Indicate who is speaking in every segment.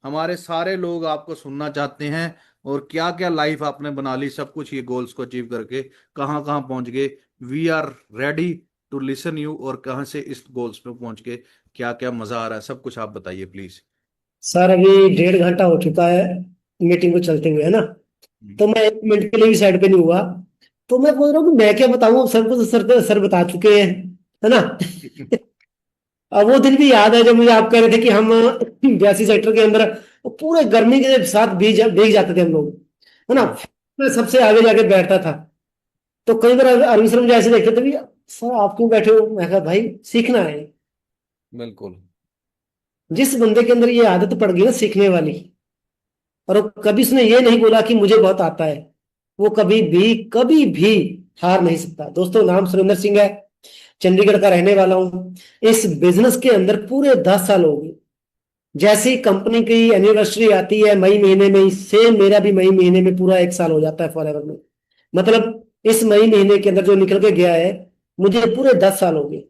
Speaker 1: हमारे सारे लोग आपको सुनना चाहते हैं। और क्या क्या लाइफ आपने बना ली, सब कुछ ये गोल्स को अचीव करके कहाँ कहाँ पहुंच गए। We are ready to listen you. और कहाँ से इस गोल्स पे पहुंच के क्या क्या मजा आ रहा है, सब कुछ आप बताइए प्लीज।
Speaker 2: सर अभी 1.5 घंटा हो चुका है मीटिंग को चलते हुए, है ना। तो मैं 1 मिनट के लिए भी साइड पे नहीं हुआ। तो मैं बोल रहा हूँ कि मैं क्या बताऊँ, अब सर को तो सर बता चुके हैं, है ना। अब वो दिन भी याद है जब मुझे आप कह रहे थे कि हम 82 सेक्टर के अंदर पूरे गर्मी के साथ भीग जाते थे हम लोग, है ना। मैं सबसे आगे जाके बैठता था। तो कई बार अरविंद सर मुझे ऐसे देखते थे भी, सर आप क्यों बैठे हो। मैं कहा भाई सीखना है।
Speaker 1: बिल्कुल।
Speaker 2: जिस बंदे के अंदर ये आदत पड़ गई ना सीखने वाली, और वो कभी उसने ये नहीं बोला कि मुझे बहुत आता है, वो कभी भी हार नहीं सकता। दोस्तों नाम सुरेंद्र सिंह है, चंडीगढ़ का रहने वाला हूँ। इस बिजनेस के अंदर पूरे 10 साल हो गए। जैसे ही कंपनी की एनिवर्सरी आती है मई महीने में ही, सेम मेरा भी मई महीने में पूरा 1 साल हो जाता है फॉरएवर में। मतलब इस मई महीने के अंदर जो निकल के गया है, मुझे पूरे 10 साल हो गए।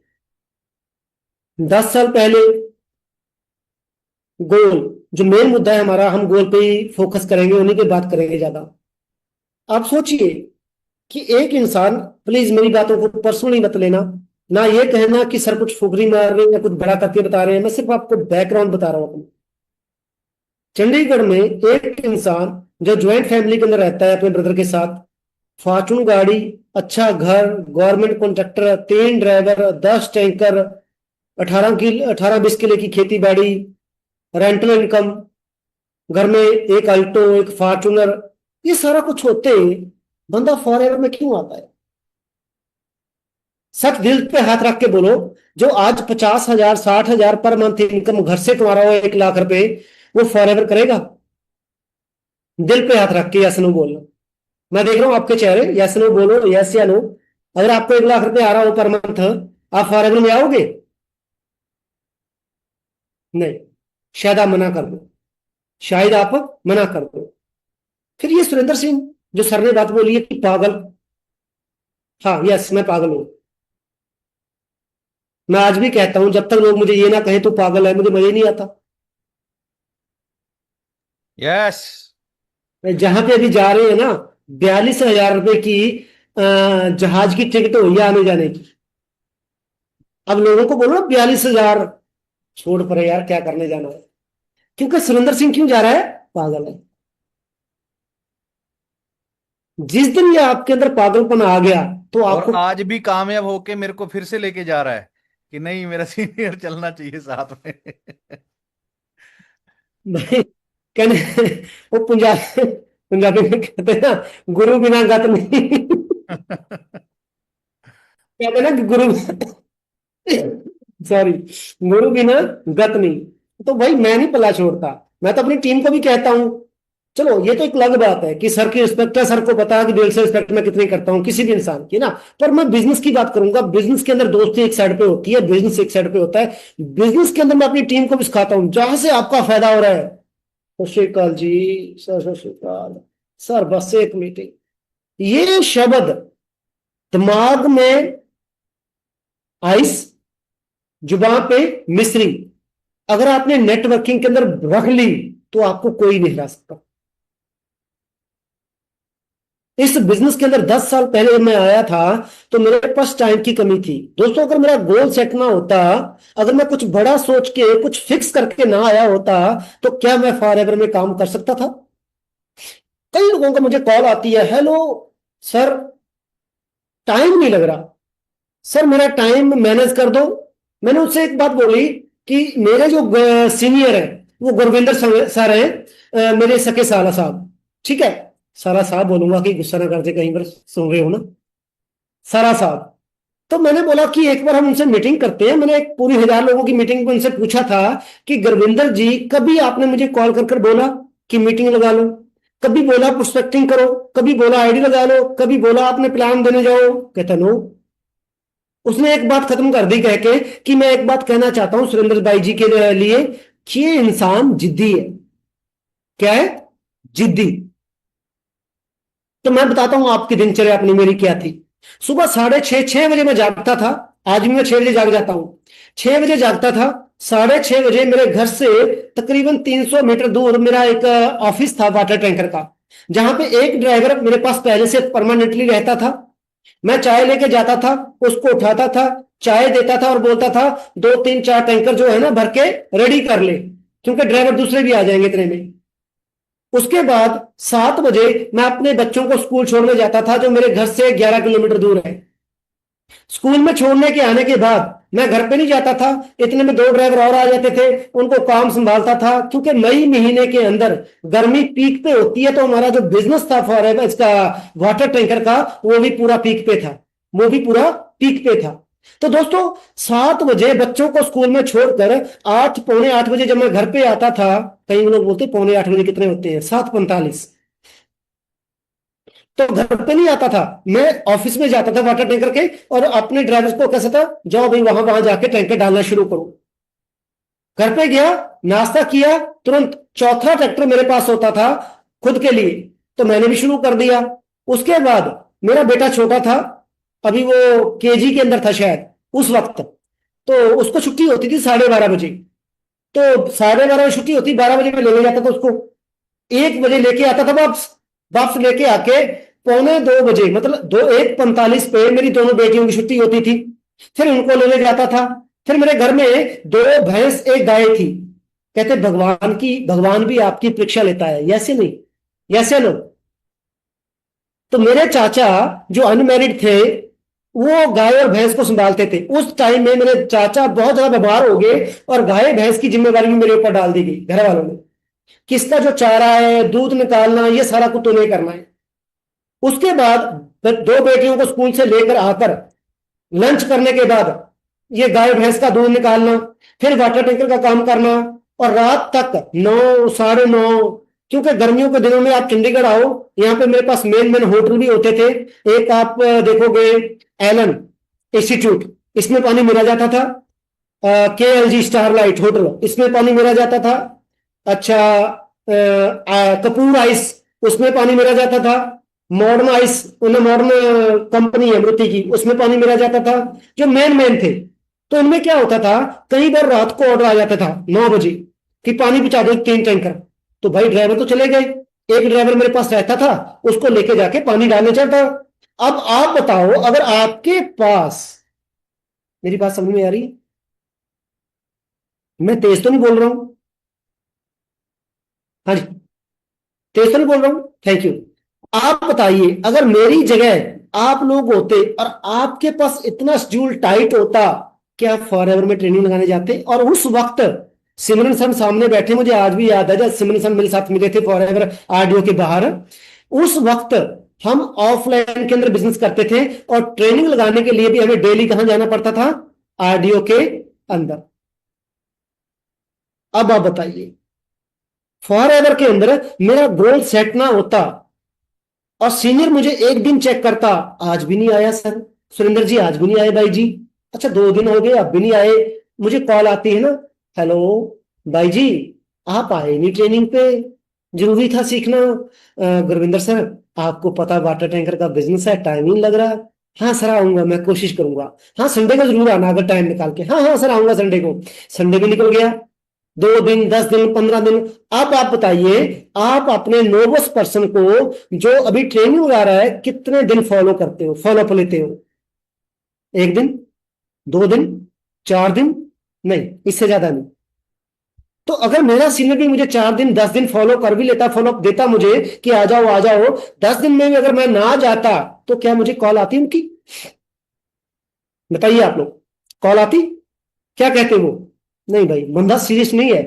Speaker 2: 10 साल पहले गोल, जो मेन मुद्दा है हमारा, हम गोल पे ही फोकस करेंगे, उन्हीं पे बात करेंगे ज्यादा। आप सोचिए कि एक इंसान, प्लीज मेरी बातों को पर्सनली मत लेना, ना ये कहना कि सर कुछ फुगरी मार रहे हैं या कुछ बड़ा करके बता रहे हैं, मैं सिर्फ आपको बैकग्राउंड बता रहा हूँ अपना। चंडीगढ़ में एक इंसान जो ज्वाइंट फैमिली के अंदर रहता है अपने ब्रदर के साथ, फॉर्चून गाड़ी, अच्छा घर, गवर्नमेंट कॉन्ट्रैक्टर, 3 ड्राइवर, 10 टैंकर, 18-20 किले की खेती बाड़ी, रेंटल इनकम, घर में एक अल्टो, एक फॉर्चूनर, ये सारा कुछ होते बंदा फॉरेवर में क्यों आता है। सच दिल पे हाथ रख के बोलो, जो आज 50,000 60,000 पर मंथ इनकम घर से कमा रहा हो, 1 लाख रुपए, वो फॉरेवर करेगा। दिल पे हाथ रख के यस नो बोलना। मैं देख रहा हूं आपके चेहरे, यस नो बोलो, यस या नो। अगर आपको 1 लाख रुपए आ रहा हो पर मंथ, आप फॉरेवर में आओगे? नहीं। शायद आप मना कर दो, शायद आप मना कर दो। फिर ये सुरेंद्र सिंह जो सर ने बात बोली है कि पागल, हाँ यस मैं पागल हूं। मैं आज भी कहता हूं, जब तक लोग मुझे ये ना कहें तो पागल है, मुझे मजा ही नहीं आता।
Speaker 1: यस।
Speaker 2: जहां पे अभी जा रहे हैं ना, 42,000 रुपए की जहाज की टिकट हुई है आने जाने की। अब लोगों को बोलो ना 42,000, छोड़ परे यार क्या करने जाना है। क्योंकि सुरेंद्र सिंह क्यों जा रहा है? पागल है। जिस दिन ये आपके अंदर पागलपन आ गया तो
Speaker 1: और
Speaker 2: आपको
Speaker 1: आज भी कामयाब होके मेरे को फिर से लेके जा रहा है कि नहीं, मेरा सीनियर चलना चाहिए साथ में।
Speaker 2: नहीं कहने, वो पंजाबी में कहते हैं ना, गुरु बिना गत नहीं। कहते हैं ना कि गुरु, सॉरी, गुरु बिना गत नहीं। तो भाई मैं नहीं पल्ला छोड़ता। मैं तो अपनी टीम को भी कहता हूं, चलो ये तो एक अलग बात है कि सर की रिस्पेक्ट है, सर को पता है कि दिल से रिस्पेक्ट मैं कितनी करता हूँ किसी भी इंसान की ना। पर मैं बिजनेस की बात करूंगा। बिजनेस के अंदर दोस्ती एक साइड पे होती है, बिजनेस एक साइड पे होता है। बिजनेस के अंदर मैं अपनी टीम को भी सिखाता हूँ जहां से आपका फायदा हो रहा है। सत श्री अकाल जी, सर सत श्री अकाल, सर बस एक मीटिंग, ये शब्द दिमाग में आइस, जुबान पे मिश्री, अगर आपने नेटवर्किंग के अंदर रख ली तो आपको कोई नहीं हरा सकता। इस बिजनेस के अंदर 10 साल पहले जब मैं आया था तो मेरे पास टाइम की कमी थी। दोस्तों अगर मेरा गोल सेट ना होता, अगर मैं कुछ बड़ा सोच के कुछ फिक्स करके ना आया होता, तो क्या मैं फॉरएवर में काम कर सकता था? कई लोगों को मुझे कॉल आती है, हेलो सर टाइम नहीं लग रहा, सर मेरा टाइम मैनेज कर दो। मैंने उससे एक बात बोली कि मेरे जो सीनियर है वो गुरविंदर सर हैं, मेरे सके साला साहब, ठीक है, साला साहब बोलूंगा कि गुस्सा ना कर दे कहीं पर, सुन रहे हो ना, सारा साहब। तो मैंने बोला कि एक बार हम उनसे मीटिंग करते हैं। मैंने एक पूरी 1,000 लोगों की मीटिंग में उनसे पूछा था कि गुरविंदर जी कभी आपने मुझे कॉल कर कर बोला कि मीटिंग लगा लो, कभी बोला प्रोस्पेक्टिंग करो, कभी बोला आईडी लगा लो, कभी बोला आपने प्लान देने जाओ? कहता नो। उसने एक बात खत्म कर दी कह के कि मैं एक बात कहना चाहता हूं सुरेंद्र भाई जी के लिए कि ये इंसान जिद्दी है। क्या है? जिद्दी। तो मैं बताता हूं आपकी दिनचर्या अपनी मेरी क्या थी। सुबह 6:30 6 बजे मैं जागता था। आज भी मैं 6 बजे जाग जाता हूं। 6 बजे जागता था, 6:30 बजे मेरे घर से तकरीबन 300 मीटर दूर मेरा एक ऑफिस था वाटर टैंकर का, जहां पे एक ड्राइवर मेरे पास पहले से परमानेंटली रहता था। मैं चाय लेके जाता था, उसको उठाता था, चाय देता था और बोलता था 2 3 4 टैंकर जो है ना भर के रेडी कर ले, क्योंकि ड्राइवर दूसरे भी आ जाएंगे इतने में। उसके बाद 7 बजे मैं अपने बच्चों को स्कूल छोड़ने जाता था, जो मेरे घर से 11 किलोमीटर दूर है। स्कूल में छोड़ने के आने के बाद मैं घर पे नहीं जाता था, इतने में 2 ड्राइवर और आ जाते थे, उनको काम संभालता था, क्योंकि मई महीने के अंदर गर्मी पीक पे होती है। तो हमारा जो बिजनेस था फॉर इसका वाटर टैंकर का, वो भी पूरा पीक पे था, वो भी पूरा पीक पे था। तो दोस्तों 7 बजे बच्चों को स्कूल में छोड़कर 8 पौने 8 बजे जब मैं घर पे आता था, कई लोग बोलते पौने 8 बजे कितने होते हैं, 7:45, तो घर पे नहीं आता था, मैं ऑफिस में जाता था वाटर टैंकर के, और अपने ड्राइवर्स को कैसा था, जाओ भाई वहां वहां जाके टैंकर डालना शुरू करो। घर पे गया, नाश्ता किया, तुरंत चौथा ट्रैक्टर मेरे पास होता था खुद के लिए, तो मैंने भी शुरू कर दिया। उसके बाद मेरा बेटा छोटा था, अभी वो केजी के अंदर था शायद उस वक्त, तो उसको छुट्टी होती थी 12:30 बजे। तो 12:30 छुट्टी होती, 12 बजे मैं लेने जाता था उसको, 1 बजे लेके आता था वापस। वापस लेके आके पौने 2 बजे, मतलब 1:45 पे मेरी दोनों बेटियों की छुट्टी होती थी, फिर उनको लेने जाता था। फिर मेरे घर में 2 भैंस 1 गाय थी। कहते भगवान भी आपकी परीक्षा लेता है, यसे नहीं, यसे लो। तो मेरे चाचा जो अनमैरिड थे, वो गाय और भैंस को संभालते थे। उस टाइम में मेरे चाचा बहुत ज्यादा बीमार हो गए, और गाय भैंस की जिम्मेवारी भी मेरे ऊपर डाल दी गई घर वालों ने, किसका जो चारा है, दूध निकालना, ये सारा कुछ तुम्हें करना है। उसके बाद 2 बेटियों को स्कूल से लेकर आकर लंच करने के बाद ये गाय भैंस का दूध निकालना, फिर वाटर टैंकर का काम करना, और रात तक 9 9:30, क्योंकि गर्मियों के दिनों में आप चंडीगढ़ आओ, यहाँ पे मेरे पास मेन मेन होटल भी होते थे। एक आप देखोगे एलन इंस्टीट्यूट, इसमें पानी मिला जाता था। KLG स्टारलाइट होटल, इसमें पानी मिला जाता था। अच्छा, कपूर आइस, उसमें पानी मिला जाता था। मॉडर्न आइस, उन्हें मॉडर्न कंपनी है अमृति की, उसमें पानी मिला जाता था, जो मेन मेन थे। तो इनमें क्या होता था, कई बार रात को ऑर्डर आ जाता था 9 बजे कि पानी पहुंचा दो 3 टैंकर। तो भाई ड्राइवर तो चले गए, एक ड्राइवर मेरे पास रहता था, उसको लेके जाके पानी डालने चलता। अब आप बताओ, अगर आपके पास, मेरी बात समझ में आ रही है, मैं तेज तो नहीं बोल रहा हूं? हाँ जी, तेज तो नहीं बोल रहा हूं, थैंक यू। आप बताइए, अगर मेरी जगह आप लोग होते और आपके पास इतना शेड्यूल टाइट होता, क्या फॉर एवर में ट्रेनिंग लगाने जाते? और उस वक्त सिमरन सर सामने बैठे, मुझे आज भी याद है जब सिमरन सर मेरे साथ मिले थे फॉर एवर RDO के बाहर, उस वक्त हम ऑफलाइन के अंदर बिजनेस करते थे, और ट्रेनिंग लगाने के लिए भी हमें डेली कहां जाना पड़ता था, RDO के अंदर। अब आप बताइए, फॉर एवर के अंदर मेरा गोल सेट ना होता, और सीनियर मुझे एक दिन चेक करता, आज भी नहीं आया सर, सुरेंद्र जी आज भी नहीं आए भाई जी, अच्छा 2 दिन हो गए अब भी नहीं आए। मुझे कॉल आती है ना, हेलो भाई जी आप आए नहीं ट्रेनिंग पे, जरूरी था सीखना। गुरविंदर सर आपको पता वाटर टैंकर का बिजनेस है, टाइम ही नहीं लग रहा। हाँ सर आऊंगा, मैं कोशिश करूंगा, हाँ संडे को जरूर आना अगर टाइम निकाल के, हाँ हाँ सर आऊंगा संडे को। संडे भी निकल गया, 2 दिन 10 दिन 15 दिन। अब आप बताइए, आप अपने नोवस पर्सन को जो अभी ट्रेनिंग लगा रहा है, कितने दिन फॉलो करते हो, फॉलो अप लेते हो? 1 दिन, 2 दिन, 4 दिन, नहीं इससे ज्यादा नहीं। तो अगर मेरा सीनियर भी मुझे 4 दिन 10 दिन फॉलो कर भी लेता, फॉलो अप देता मुझे कि आ जाओ आ जाओ, 10 दिन में भी अगर मैं ना जाता, तो क्या मुझे कॉल आती उनकी? बताइए आप लोग, कॉल आती? क्या कहते वो, नहीं भाई बंदा सीरियस नहीं है।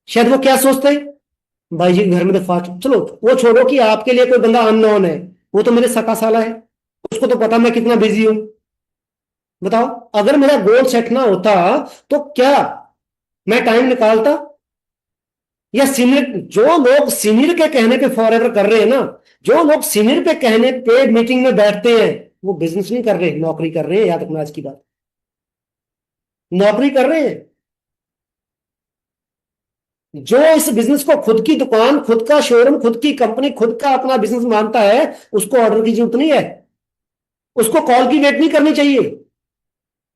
Speaker 2: शायद वो क्या सोचते हैं, भाई जी घर में तो फास्ट, चलो वो छोड़ो कि आपके लिए कोई बंदा अननोन है, वो तो मेरे सका साला है, उसको तो पता मैं कितना बिजी हूं। बताओ, अगर मेरा गोल सेट ना होता, तो क्या मैं टाइम निकालता? या सीनियर, जो लोग सीनियर के कहने पे फॉरएवर कर रहे हैं ना, जो लोग सीनियर पे कहने पे मीटिंग में बैठते हैं, वो बिजनेस नहीं कर रहे, नौकरी कर रहे हैं। याद रखना आज की बात, नौकरी कर रहे हैं। जो इस बिजनेस को खुद की दुकान, खुद का शोरूम, खुद की कंपनी, खुद का अपना बिजनेस मानता है, उसको ऑर्डर की जरूरत नहीं है, उसको कॉल की वेट नहीं करनी चाहिए।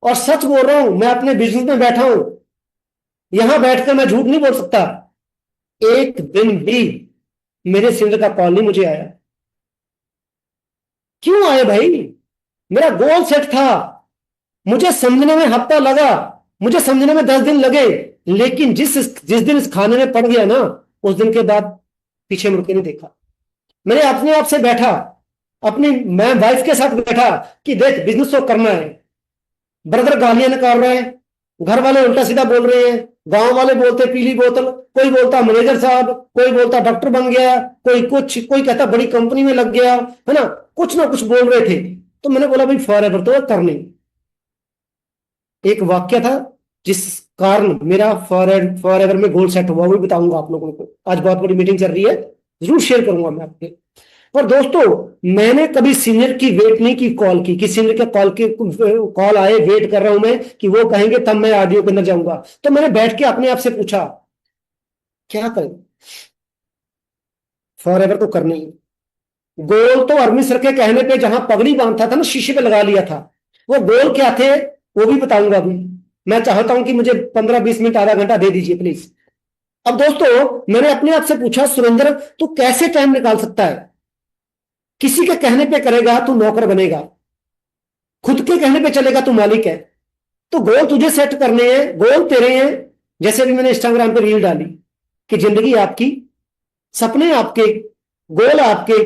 Speaker 2: और सच बोल रहा हूं, मैं अपने बिजनेस में बैठा हूं, यहां बैठकर मैं झूठ नहीं बोल सकता। एक दिन भी मेरे सिलेंडर का कॉल नहीं मुझे आया। क्यों आए भाई? मेरा गोल सेट था, मुझे समझने में हफ्ता लगा, मुझे समझने में 10 दिन लगे, लेकिन जिस जिस दिन इस खाने में पड़ गया ना, उस दिन के बाद पीछे मुड़ के नहीं देखा। मैंने अपने आप से बैठा, अपनी मैं वाइफ के साथ बैठा कि देख बिजनेस तो करना है। ब्रदर गालियां निकाल रहे हैं, घर वाले उल्टा सीधा बोल रहे हैं, गांव वाले बोलते पीली बोतल, कोई बोलता मैनेजर साहब, कोई बोलता डॉक्टर बन गया, कोई कुछ, कोई कहता बड़ी कंपनी में लग गया, है ना कुछ बोल रहे थे। तो मैंने बोला भाई फॉर एवर तो करनी। एक वाक्य था जिस कारण मेरा फॉर एवर में गोल सेट हुआ, वो भी बताऊंगा आप लोगों को। आज बहुत बड़ी मीटिंग चल रही है, जरूर शेयर करूंगा मैं आपके। पर दोस्तों, मैंने कभी सीनियर की वेट नहीं की कॉल की, कि सीनियर के कॉल आए, वेट कर रहा हूं मैं कि वो कहेंगे तब मैं ऑडियो के अंदर जाऊंगा। तो मैंने बैठ के अपने आप से पूछा क्या करें, फॉर एवर तो करनी है। गोल तो अरविंद सर के कहने पे जहां पगड़ी बांधता था ना, शीशे पे लगा लिया था। वो गोल क्या थे वो भी बताऊंगा अभी। मैं चाहता हूं कि मुझे 15-20 मिनट, आधा घंटा दे दीजिए प्लीज। अब दोस्तों, मैंने अपने आप से पूछा सुरेंद्र तू कैसे टाइम निकाल सकता है? किसी के कहने पे करेगा तू नौकर बनेगा, खुद के कहने पे चलेगा तू मालिक है। तो गोल तुझे सेट करने हैं, गोल तेरे हैं। जैसे भी मैंने इंस्टाग्राम पे रील डाली कि जिंदगी आपकी, सपने आपके, गोल आपके,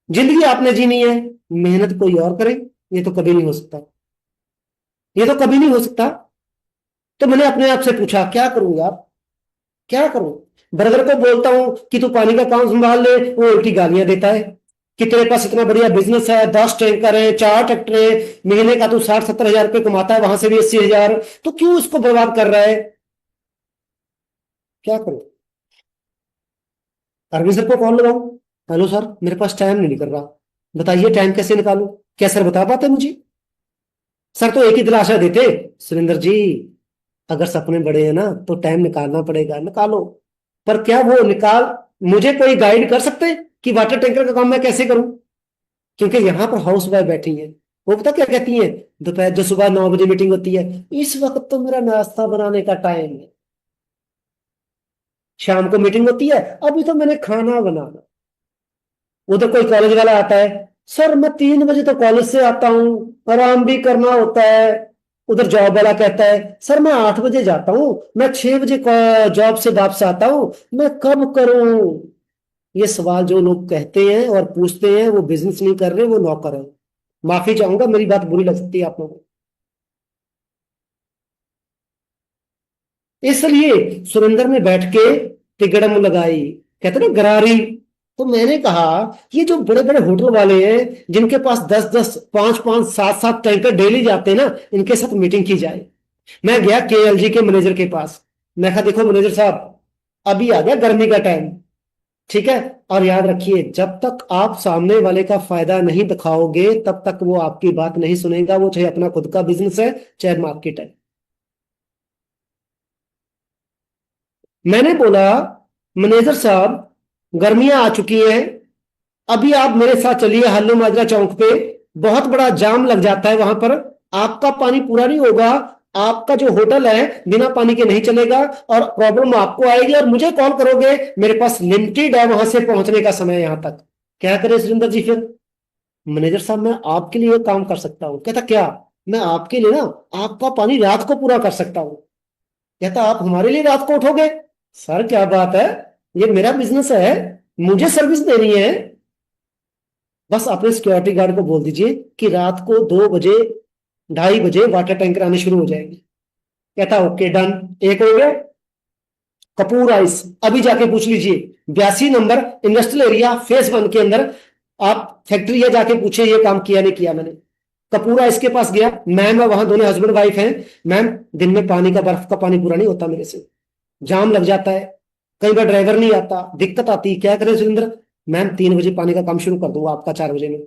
Speaker 2: जिंदगी आपने जीनी है, मेहनत कोई और करे, ये तो कभी नहीं हो सकता, ये तो कभी नहीं हो सकता। तो मैंने अपने आप से पूछा क्या करूं यार, क्या करूं? ब्रदर को बोलता हूं कि तू पानी का काम संभाल ले, वो उल्टी गालियां देता है कि तेरे पास इतना बढ़िया बिजनेस है, 10 टैंकर है, 4 ट्रैक्टर है, महीने का तू 60-70 हजार रुपये कमाता है, वहां से भी 80 हजार, तो क्यों इसको बर्बाद कर रहा है? क्या करूं? अरविंद सर को कॉल लगाऊं, हेलो सर मेरे पास टाइम नहीं निकल रहा, बताइए टाइम कैसे निकालूं? क्या सर बता पाते मुझे? सर तो एक ही दिलासा देते, सुरेंद्र जी अगर सपने बड़े हैं ना तो टाइम निकालना पड़ेगा, निकालो। पर क्या वो निकाल, मुझे कोई गाइड कर सकते हैं कि वाटर टैंकर का काम मैं कैसे करूं? क्योंकि यहाँ पर हाउस वाइफ बैठी है, वो पता क्या कहती है, दोपहर जो सुबह 9 बजे मीटिंग होती है, इस वक्त तो मेरा नाश्ता बनाने का टाइम है। शाम को मीटिंग होती है, अभी तो मैंने खाना बनाना। उधर कोई कॉलेज वाला आता है, सर मैं 3 बजे तो कॉलेज से आता हूँ, आराम भी करना होता है। उधर जॉब वाला कहता है, सर मैं 8 बजे जाता हूँ, मैं 6 बजे जॉब से वापस आता हूँ, मैं कब करूं? ये सवाल जो लोग कहते हैं और पूछते हैं, वो बिजनेस नहीं कर रहे, वो नौकर है। माफी चाहूंगा, मेरी बात बुरी लग सकती है आप लोगों को। इसलिए सुरेंद्र ने बैठ के तिगड़म लगाई, कहते ना गरारी। तो मैंने कहा ये जो बड़े बड़े होटल वाले हैं, जिनके पास 10-10, 5-5, 7-7 टैंकर डेली जाते हैं ना, इनके साथ मीटिंग की जाए। मैं गया केएलजी के मैनेजर के पास, मैं कहा देखो मैनेजर साहब, अभी आ गया गर्मी का टाइम, ठीक है, और याद रखिए जब तक आप सामने वाले का फायदा नहीं दिखाओगे तब तक वो आपकी बात नहीं सुनेगा, वो चाहे अपना खुद का बिजनेस है चाहे मार्केट है। मैंने बोला मैनेजर साहब गर्मियां आ चुकी हैं, अभी आप मेरे साथ चलिए हल्लू माजरा चौक पे, बहुत बड़ा जाम लग जाता है वहां पर, आपका पानी पूरा नहीं होगा, आपका जो होटल है बिना पानी के नहीं चलेगा, और प्रॉब्लम आपको आएगी, और मुझे कॉल करोगे, मेरे पास लिमिटेड है वहां से पहुंचने का समय यहां तक। क्या करे सुरेंद्र जी फिर? मैनेजर साहब मैं आपके लिए काम कर सकता हूँ। कहता क्या? मैं आपके लिए ना आपका पानी रात को पूरा कर सकता हूँ। कहता आप हमारे लिए रात को उठोगे? सर क्या बात है, ये मेरा बिजनेस है, मुझे सर्विस देनी है। बस अपने सिक्योरिटी गार्ड को बोल दीजिए कि रात को 2 बजे, 2:30 बजे वाटर टैंकर आने शुरू हो जाएंगे। कहता ओके डन। एक हो गया। कपूर आइस अभी जाके पूछ लीजिए, 82 नंबर इंडस्ट्रियल एरिया फेज 1 के अंदर, आप फैक्ट्री है जाके पूछे ये काम किया नहीं किया मैंने। कपूर आइस के पास गया, मैम है वहां, दोनों हस्बैंड वाइफ हैं। मैम दिन में पानी का, बर्फ का पानी पूरा नहीं होता मेरे से, जाम लग जाता है, कई बार ड्राइवर नहीं आता, दिक्कत आती है, क्या करें सुरेंद्र? मैम 3 बजे पानी का काम शुरू कर दूंगा आपका 4 बजे में।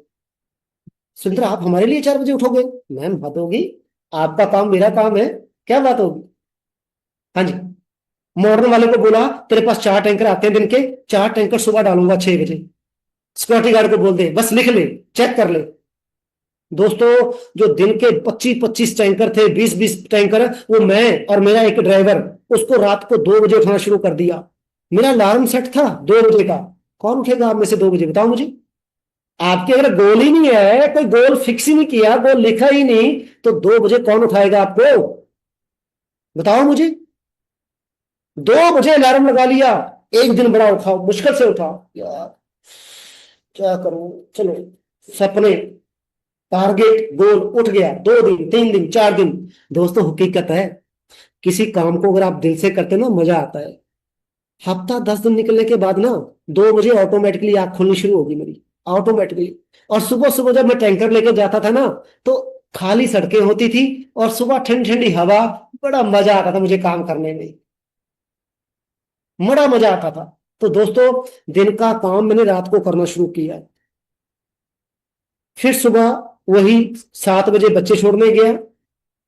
Speaker 2: सुरेंद्र आप हमारे लिए 4 बजे उठोगे? मैम बात होगी, आपका काम मेरा काम है, क्या बात होगी? हाँ जी। मॉर्निंग वाले को बोला तेरे पास 4 टैंकर आते हैं दिन के, 4 टैंकर सुबह डालूंगा 6 बजे। सिक्योरिटी गार्ड को बोल दे बस लिख ले, चेक कर ले। दोस्तों, जो दिन के 25-25 टैंकर थे, 20-20 टैंकर, वो मैं और मेरा एक ड्राइवर, उसको रात को 2 बजे उठाना शुरू कर दिया। मेरा अलार्म सेट था 2 बजे का। कौन उठेगा आप में से 2 बजे, बताओ मुझे। आपके अगर गोल ही नहीं है, कोई गोल फिक्स ही नहीं किया, गोल लिखा ही नहीं, तो 2 बजे कौन उठाएगा आपको, बताओ मुझे। 2 बजे अलार्म लगा लिया, एक दिन बड़ा उठाओ, मुश्किल से उठाओ यार, क्या करूं। चलो, सपने, टारगेट, गोल उठ गया, 2 दिन, 3 दिन, 4 दिन। दोस्तों, हकीकत है, किसी काम को अगर आप दिल से करते हो ना, मजा आता है। हफ्ता 10 दिन निकलने के बाद ना, 2 बजे ऑटोमेटिकली आंख खुलनी शुरू होगी मेरी, ऑटोमेटिकली। और सुबह सुबह जब मैं टैंकर लेके जाता था ना, तो खाली सड़कें होती थी, और सुबह ठंडी ठंडी हवा, बड़ा मजा आता था मुझे काम करने में, बड़ा मजा आता था। तो दोस्तों, दिन का काम मैंने रात को करना शुरू किया। फिर सुबह वही 7 बजे बच्चे छोड़ने गया,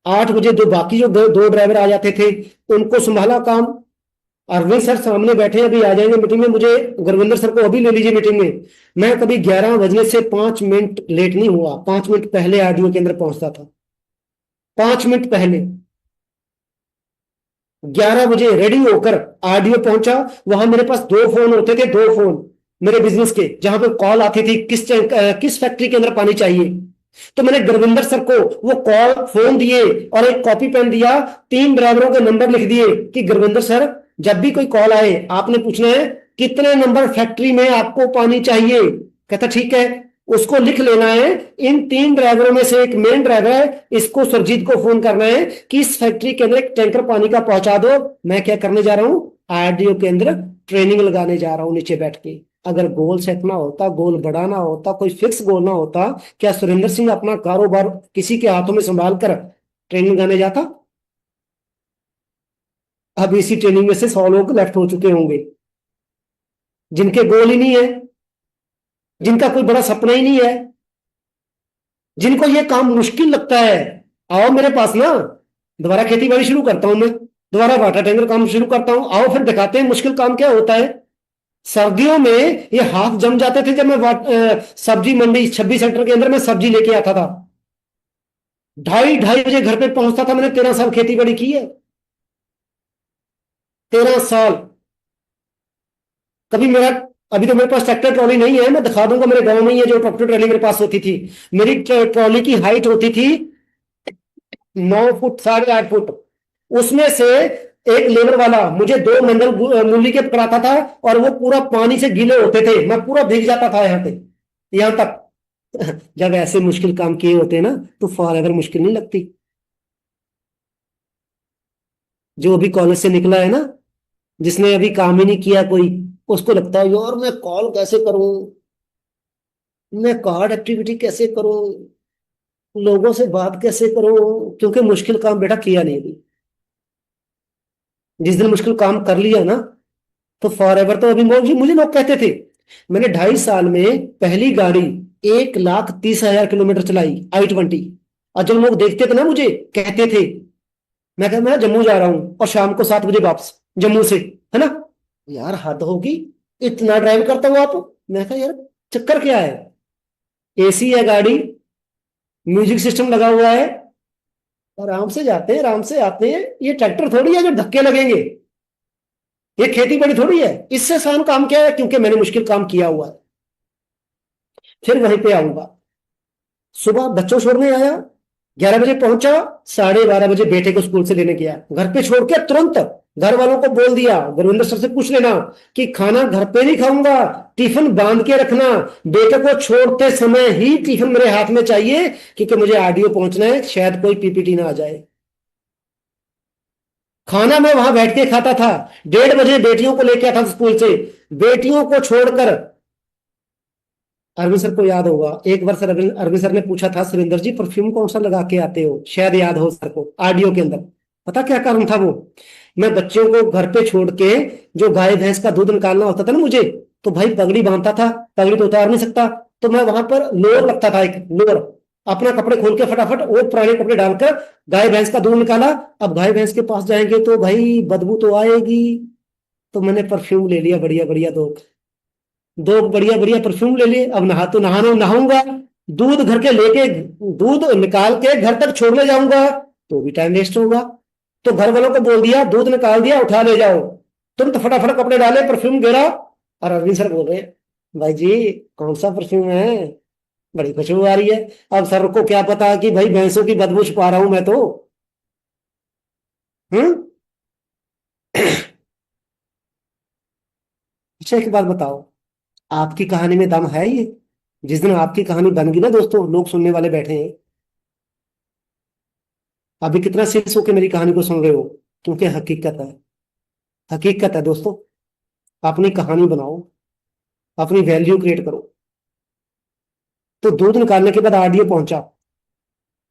Speaker 2: 8 बजे दो बाकी जो दो ड्राइवर आ जाते थे, उनको संभाला काम। अरविंद सर सामने बैठे हैं, अभी आ जाएंगे मीटिंग में, मुझे गुरविंदर सर को अभी ले लीजिए मीटिंग में। मैं कभी 11 बजे से 5 मिनट लेट नहीं हुआ, 5 मिनट पहले आरडीओ के अंदर पहुंचता था, 5 मिनट पहले। 11 बजे रेडी होकर आरडीओ पहुंचा। वहां मेरे पास 2 फोन होते थे, 2 फोन मेरे बिजनेस के, जहां पे कॉल आती थी किस फैक्ट्री के अंदर पानी चाहिए। तो मैंने गुरविंदर सर को वो कॉल फोन दिए और एक कॉपी पेन दिया, 3 ड्राइवरों के नंबर लिख दिए कि गुरविंदर सर, जब भी कोई कॉल आए आपने पूछना है कितने नंबर फैक्ट्री में आपको पानी चाहिए। कहता ठीक है, उसको लिख लेना है। इन 3 ड्राइवरों में से एक मेन ड्राइवर है, इसको सुरजीत को फोन करना है कि इस फैक्ट्री के अंदर एक टैंकर पानी का पहुंचा दो। मैं क्या करने जा रहा हूं, आरडीओ के अंदर ट्रेनिंग लगाने जा रहा हूं नीचे बैठ के। अगर गोल सेट ना होता, गोल बढ़ाना होता, कोई फिक्स गोल ना होता, क्या सुरेंद्र सिंह अपना कारोबार किसी के हाथों में संभाल कर ट्रेनिंग लगाने जाता? अब इसी ट्रेनिंग में से 100 लोग लेफ्ट हो चुके होंगे, जिनके गोल ही नहीं है, जिनका कोई बड़ा सपना ही नहीं है, जिनको ये काम मुश्किल लगता है। आओ मेरे पास ना, दोबारा खेती बाड़ी शुरू करता हूं मैं, दोबारा वाटर टैंकर काम शुरू करता हूं। आओ फिर दिखाते हैं मुश्किल काम क्या होता है। सर्दियों में ये हाथ जम जाते थे, जब मैं सब्जी मंडी 26 सेक्टर के अंदर मैं सब्जी लेके आता था, 2:30 2:30 बजे घर पे पहुंचता था। मैंने 13 साल खेती बाड़ी की है, 13 साल। कभी मेरा, अभी तो मेरे पास ट्रैक्टर ट्रॉली नहीं है, मैं दिखा दूंगा, मेरे गांव में ही है जो ट्रैक्टर ट्रॉली मेरे पास होती थी। मेरी ट्रॉली की हाइट होती थी 9 फुट, 8.5 फुट। उसमें से एक लेबर वाला मुझे 2 मंडल मूली के पकड़ाता था, और वो पूरा पानी से गीले होते थे, मैं पूरा भीग जाता था यहाँ पे, यहाँ तक। जब ऐसे मुश्किल काम किए होते हैं ना, तो फॉर एवर मुश्किल नहीं लगती। जो अभी कॉलेज से निकला है ना, जिसने अभी काम ही नहीं किया कोई, उसको लगता है यार मैं कॉल कैसे करूं, मैं कार्ड एक्टिविटी कैसे करूं, लोगों से बात कैसे करूं, क्योंकि मुश्किल काम बेटा किया नहीं अभी। जिस दिन मुश्किल काम कर लिया ना, तो फॉर एवर। तो अभी मुझे लोग कहते थे, मैंने 2.5 साल में पहली गाड़ी 1,30,000 किलोमीटर चलाई, i20। और जब लोग देखते थे ना, मुझे कहते थे, मैं कहता मैं जम्मू जा रहा हूं और शाम को 7 बजे वापस जम्मू से, है ना। यार हद होगी, इतना ड्राइव करता हूं आप। मैं कहा यार चक्कर क्या है, एसी है गाड़ी, म्यूजिक सिस्टम लगा हुआ है, आराम से जाते हैं, आराम से आते हैं। ये ट्रैक्टर थोड़ी है जो धक्के लगेंगे, ये खेती बड़ी थोड़ी है। इससे आसान काम क्या है, क्योंकि मैंने मुश्किल काम किया हुआ है। फिर वहीं पे आऊंगा, सुबह बच्चों छोड़ने आया, 11 बजे पहुंचा, 12:30 बजे बेटे को स्कूल से लेने गया। घर पे छोड़ के तुरंत घर वालों को बोल दिया, गुरविंदर सर से पूछ लेना कि खाना घर पे नहीं खाऊंगा, टिफिन बांध के रखना, बेटे को छोड़ते समय ही टिफिन मेरे हाथ में चाहिए, क्योंकि मुझे आरडीओ पहुंचना है, शायद कोई पीपीटी ना आ जाए। खाना मैं वहां बैठ के खाता था। 1:30 बजे बेटियों को लेके आता था स्कूल से, बेटियों को छोड़कर। अरविंद सर को याद होगा, एक बार सर अरविंद सर ने पूछा था, सुरेंद्र जी परफ्यूम कौन सा लगा के आते हो, शायद याद हो सर को, आरडीओ के अंदर। पता क्या कारण था वो, मैं बच्चों को घर पे छोड़ के जो गाय भैंस का दूध निकालना होता था ना मुझे, तो भाई पगड़ी बांधता था, पगड़ी तो उतार नहीं सकता, तो मैं वहां पर लोअर लगता था, एक लोअर, अपना कपड़े खोल के फटाफट वो पुराने कपड़े डालकर गाय भैंस का दूध निकाला। अब गाय भैंस के पास जाएंगे तो भाई बदबू तो आएगी, तो मैंने परफ्यूम ले लिया, बढ़िया बढ़िया दो दो बढ़िया बढ़िया परफ्यूम ले लिए। अब नहाऊंगा, दूध घर के लेके, दूध निकाल के घर तक छोड़ने जाऊंगा तो भी टाइम वेस्ट होगा। तो घर वालों को बोल दिया, दूध निकाल दिया, उठा ले जाओ। तुम तो फटाफट कपड़े डाले, परफ्यूम गिरा, और अरविंद सर बोल रहे हैं, भाई जी कौन सा परफ्यूम है, बड़ी खुशबू आ रही है। अब सर को क्या पता कि भाई भैंसों की बदबू छुपा रहा हूं मैं तो। हम्म। अच्छा एक बात बताओ, आपकी कहानी में दम है ये? जिस दिन आपकी कहानी बन गई ना दोस्तों, लोग सुनने वाले बैठे हैं, अभी कितना सीरियस होकर मेरी कहानी को सुन रहे हो, क्योंकि हकीकत है, हकीकत है दोस्तों। अपनी कहानी बनाओ, अपनी वैल्यू क्रिएट करो। तो दूध निकालने के बाद आरडीओ पहुंचा।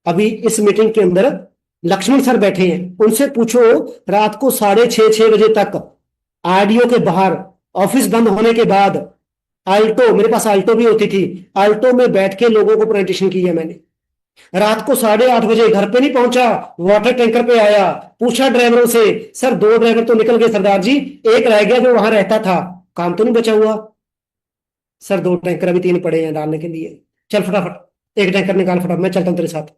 Speaker 2: अभी इस मीटिंग के अंदर लक्ष्मण सर बैठे हैं, उनसे पूछो रात को 6:30 6 बजे तक आरडीओ के बाहर, ऑफिस बंद होने के बाद, आल्टो, मेरे पास आल्टो भी होती थी, आल्टो में बैठ के लोगों को प्रेजेंटेशन की है मैंने। रात को 8:30 बजे घर पे नहीं पहुंचा, वाटर टैंकर पे आया, पूछा ड्राइवरों से, सर 2 ड्राइवर तो निकल गए सरदार जी, एक रह गया जो वहां रहता था, काम तो नहीं बचा हुआ? सर 2 टैंकर अभी 3 पड़े हैं डालने के लिए, चल फटाफट एक टैंकर निकाल, फटाफट मैं चलता हूँ तेरे साथ।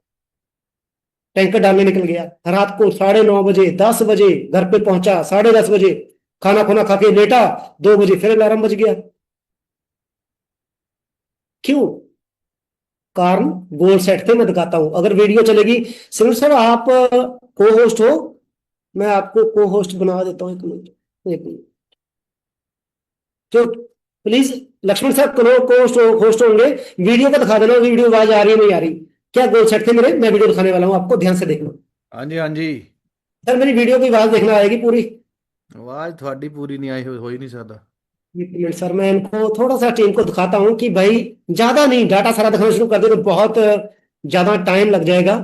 Speaker 2: टैंकर डालने निकल गया। रात को 9:30 बजे 10 बजे घर पे पहुंचा, 10:30 बजे खाना खुना खा के लेटा, 2 बजे फिर अलार्म बज गया। क्यों? कारण गोल सेट थे, मैं दिखाता हूं अगर वीडियो चलेगी। सिमर सर आप को होस्ट हो, मैं आपको को होस्ट बना देता हूँ, 1 मिनट, 1 मिनट। तो प्लीज लक्ष्मण सर को होस्ट होंगे, वीडियो को दिखा देना, वीडियो आवाज आ रही है नहीं आ रही, क्या गोल सेट थे मेरे, मैं वीडियो दिखाने वाला हूँ आपको, ध्यान से देखना।
Speaker 1: हाँ जी, हाँ जी।
Speaker 2: सर मेरी वीडियो की आवाज देखना आएगी पूरी।
Speaker 1: आवाज थोड़ी पूरी नहीं आई, हो ही नहीं सकता।
Speaker 2: 1 मिनट सर, मैं इनको थोड़ा सा टीम को दिखाता हूँ कि भाई ज्यादा नहीं, डाटा सारा दिखाना शुरू कर दे तो बहुत ज्यादा टाइम लग जाएगा।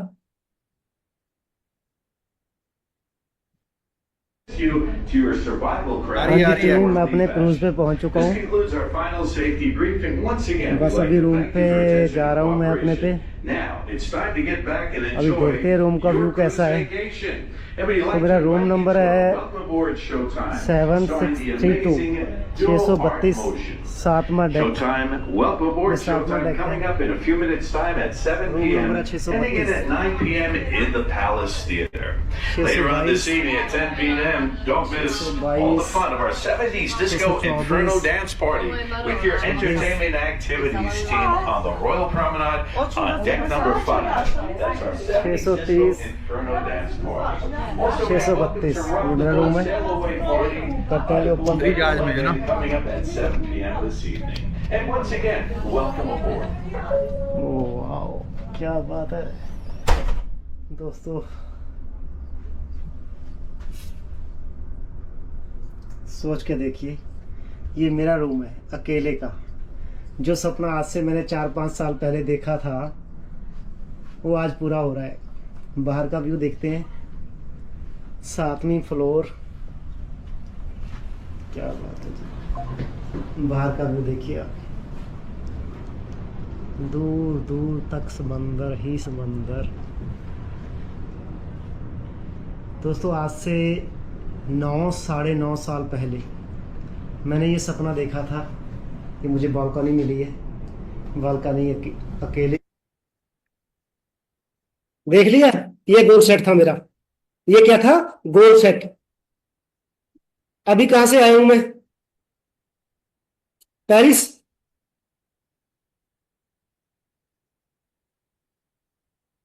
Speaker 3: you to your survival
Speaker 1: uh
Speaker 3: craft.
Speaker 1: रही है,
Speaker 2: हाँ
Speaker 1: आ
Speaker 2: जी
Speaker 1: रही है।
Speaker 2: टीम, मैं अपने क्रूज पे पहुंच चुका
Speaker 3: This
Speaker 2: हूँ।
Speaker 3: concludes our final safety briefing. Once again,
Speaker 2: बस
Speaker 3: we'd like
Speaker 2: अभी
Speaker 3: to
Speaker 2: रूम
Speaker 3: thank you
Speaker 2: पे
Speaker 3: for your attention
Speaker 2: जा
Speaker 3: and
Speaker 2: रहा हूँ मैं अपने पे।
Speaker 3: cooperation. Now, it's time to get back and
Speaker 2: अभी
Speaker 3: enjoy
Speaker 2: देखते हैं रूम का
Speaker 3: your
Speaker 2: व्यू
Speaker 3: cruise
Speaker 2: कैसा है।
Speaker 3: vacation. Everybody,
Speaker 2: तो
Speaker 3: like
Speaker 2: मेरा
Speaker 3: to
Speaker 2: room
Speaker 3: invite you
Speaker 2: number
Speaker 3: to our
Speaker 2: है
Speaker 3: Welcome Aboard Showtime,
Speaker 2: 7632
Speaker 3: starring the amazing Dual Art
Speaker 2: 632
Speaker 3: Motion.
Speaker 2: 7वां deck.
Speaker 3: Showtime, Welcome Aboard
Speaker 2: Yes, I'll
Speaker 3: Showtime
Speaker 2: connect
Speaker 3: coming
Speaker 2: that.
Speaker 3: up in a few minutes' time at 7
Speaker 2: Room
Speaker 3: p.m.
Speaker 2: number 632.
Speaker 3: ending it at 9 p.m. in the Palace Theater.
Speaker 2: 622.
Speaker 3: Later on this evening at 10 p.m., don't miss
Speaker 2: 622.
Speaker 3: all the fun of our 70s Disco
Speaker 2: 624.
Speaker 3: Inferno Dance Party with your entertainment activities team on the Royal Promenade on deck number 5. That's our 70s
Speaker 2: 630.
Speaker 3: Disco Inferno Dance Party. Also, we have a
Speaker 2: 632.
Speaker 3: Mr.
Speaker 2: ये मेरा room है।
Speaker 3: Sailaway Party
Speaker 2: करते हैं open.
Speaker 1: दूसरी जहाज में है ना।
Speaker 3: coming up at 7 p.m. this evening. And once again, welcome aboard.
Speaker 2: Oh wow, क्या बात है दोस्तों। सोच के देखिए, ये मेरा रूम है अकेले का। जो सपना आज से मैंने 4-5 साल पहले देखा था, वो आज पूरा हो रहा है। बाहर का व्यू देखते हैं, 7वीं फ्लोर, क्या बात है जी। बाहर का व्यू देखिए आप, दूर दूर तक समंदर ही समंदर। दोस्तों आज से 9 साढ़े 9 साल पहले मैंने ये सपना देखा था कि मुझे बालकनी मिली है। बालकनी अकेले देख लिया, ये गोल सेट था मेरा। ये क्या था? Goal set. अभी कहां से आया हूं मैं? पेरिस।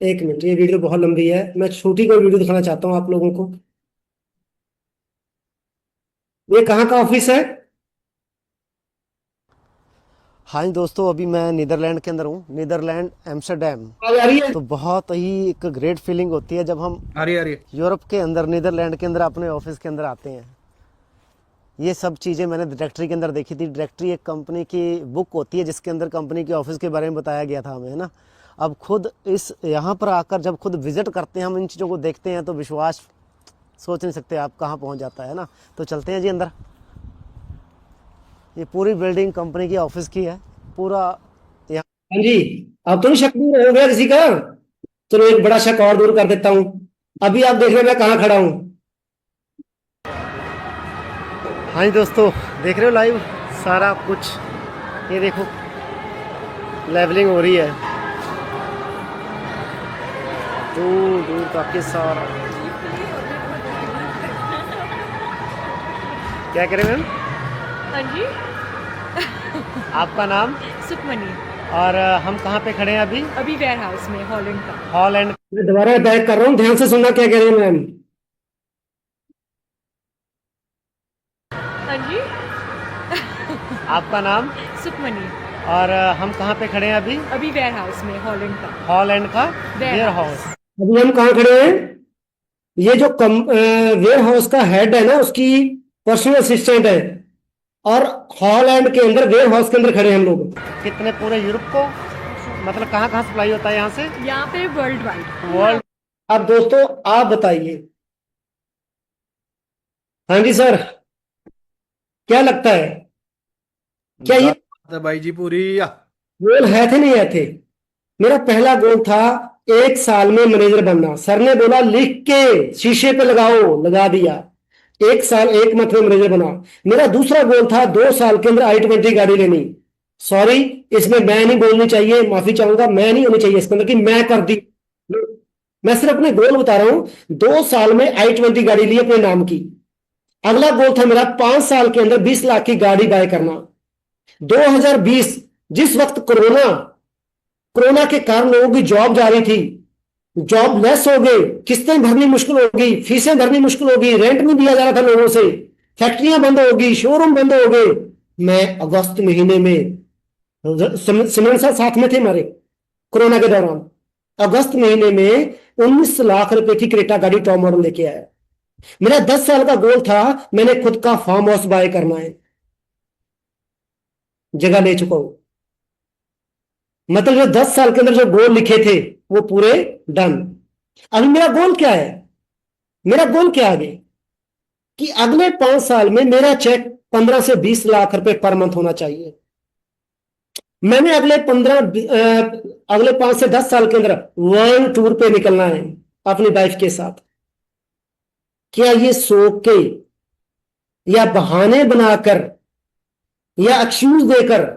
Speaker 2: एक मिनट, ये वीडियो बहुत लंबी है, मैं छोटी कोई वीडियो दिखाना चाहता हूं आप लोगों को। ये कहाँ का ऑफिस है? हाँ जी दोस्तों, अभी मैं नीदरलैंड के अंदर हूँ, नीदरलैंड एम्स्टरडैम। आ रही है तो बहुत ही एक ग्रेट फीलिंग होती है जब हम
Speaker 1: आ रही है, आ रही है।
Speaker 2: यूरोप के अंदर, नीदरलैंड के अंदर अपने ऑफिस के अंदर आते हैं। ये सब चीज़ें मैंने डायरेक्टरी के अंदर देखी थी। डायरेक्टरी एक कंपनी की बुक होती है जिसके अंदर कंपनी के ऑफिस के बारे में बताया गया था हमें, है ना। अब खुद इस यहाँ पर आकर जब खुद विजिट करते हैं, हम इन चीज़ों को देखते हैं तो विश्वास सोच नहीं सकते आप कहाँ पहुँच जाता है ना। तो चलते हैं जी अंदर। ये पूरी बिल्डिंग कंपनी की ऑफिस की है पूरा। हाँ जी, अब तो नहीं शक दूर हो गया किसी का। चलो एक बड़ा शक और दूर कर देता हूँ। अभी आप देख रहे हैं मैं कहाँ खड़ा हूँ। हाँ जी दोस्तों, देख रहे हो लाइव सारा कुछ। ये देखो लेवलिंग हो रही है। दूर दूर तक के सारा। क्या करें मैम?
Speaker 4: हाँ जी,
Speaker 2: आपका नाम
Speaker 4: सुखमनी।
Speaker 2: और हम कहाँ पे खड़े हैं अभी?
Speaker 4: अभी वेयर हाउस में हॉलैंड का।
Speaker 2: हॉलैंड। दोबारा बैक कर रहा हूँ, ध्यान से सुनना क्या कह रहे हैं मैम।
Speaker 4: हाँ जी,
Speaker 2: आपका नाम
Speaker 4: सुखमनी।
Speaker 2: और हम कहाँ पे खड़े हैं अभी?
Speaker 4: अभी वेयर हाउस में हॉलैंड का।
Speaker 2: हॉलैंड का
Speaker 4: वेयर
Speaker 2: वेयर
Speaker 4: हाउस।
Speaker 2: हाउस। अभी हम कहाँ खड़े हैं? ये जो वेयर हाउस का हेड है ना, उसकी पर्सनल असिस्टेंट है, और हॉलैंड के अंदर वेयर हाउस के अंदर खड़े हैं हम लोग। कितने पूरे यूरोप को, मतलब कहाँ कहाँ सप्लाई होता है यहाँ से?
Speaker 4: यहाँ पे वर्ल्ड वाइड।
Speaker 2: वर्ल्ड। अब दोस्तों आप बताइए। हाँ जी सर, क्या लगता है, क्या ये
Speaker 1: बात है भाई जी पूरी या?
Speaker 2: गोल है थे नहीं है थे? मेरा पहला गोल था 1 साल में मैनेजर बनना। सर ने बोला लिख के शीशे पे लगाओ, लगा दिया। 1 साल 1 मंथ में मैनेजर बना। मेरा दूसरा गोल था 2 साल के अंदर i20 गाड़ी लेनी। सॉरी, इसमें मैं नहीं बोलनी चाहिए, माफी चाहूंगा, मैं नहीं होनी चाहिए इसके अंदर कि मैं कर दी। मैं सिर्फ अपने गोल बता रहा हूं। 2 साल में i20 गाड़ी ली अपने नाम की। अगला गोल था मेरा 5 साल के अंदर 20 लाख की गाड़ी बाय करना। 2020, जिस वक्त कोरोना कोरोना के कारण लोगों की जॉब जा रही थी, जॉब लेस हो गई, किस्तें भरनी मुश्किल होगी, फीसें भरनी मुश्किल होगी, रेंट नहीं दिया जा रहा था लोगों से, फैक्ट्रियां बंद हो गई, शोरूम बंद हो गए। मैं अगस्त महीने में, सिमरन साहब साथ में थे हमारे कोरोना के दौरान, अगस्त महीने में 19 लाख रुपए की क्रेटा गाड़ी टॉप मॉडल लेके आया। मेरा 10 साल का गोल था, मैंने खुद का फार्म हाउस बाय करना है। जगह ले चुका हूं। मतलब जो 10 साल के अंदर जो गोल लिखे थे वो पूरे डन। अभी मेरा गोल क्या है? मेरा गोल क्या आगे कि अगले 5 साल में मेरा चेक 15 से 20 लाख रुपए पर मंथ होना चाहिए। मैंने अगले 5 से 10 साल के अंदर वर्ल्ड टूर पे निकलना है अपनी वाइफ के साथ। क्या ये सो के या बहाने बनाकर या एक्सक्यूज देकर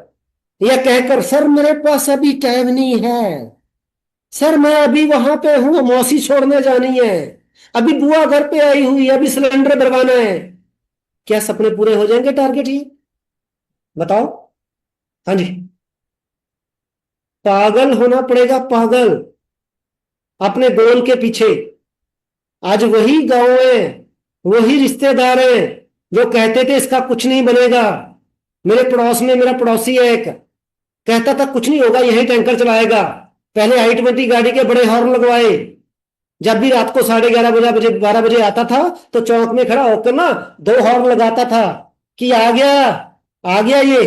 Speaker 2: या कहकर सर मेरे पास अभी टाइम नहीं है, सर मैं अभी वहां पे हूं, मौसी छोड़ने जानी है, अभी बुआ घर पे आई हुई है, अभी सिलेंडर भरवाना है, क्या सपने पूरे हो जाएंगे? टारगेट ये बताओ। हाँ जी, पागल होना पड़ेगा, पागल अपने गोल के पीछे। आज वही गांव है, वही रिश्तेदार हैं जो कहते थे इसका कुछ नहीं बनेगा। मेरे पड़ोस में मेरा पड़ोसी है एक, कहता था कुछ नहीं होगा, यही टैंकर चलाएगा। पहले i20 गाड़ी के बड़े हॉर्न लगवाए। जब भी रात को 11:30 बजे 12 बजे आता था तो चौक में खड़ा होकर ना 2 हॉर्न लगाता था कि आ गया, आ गया ये।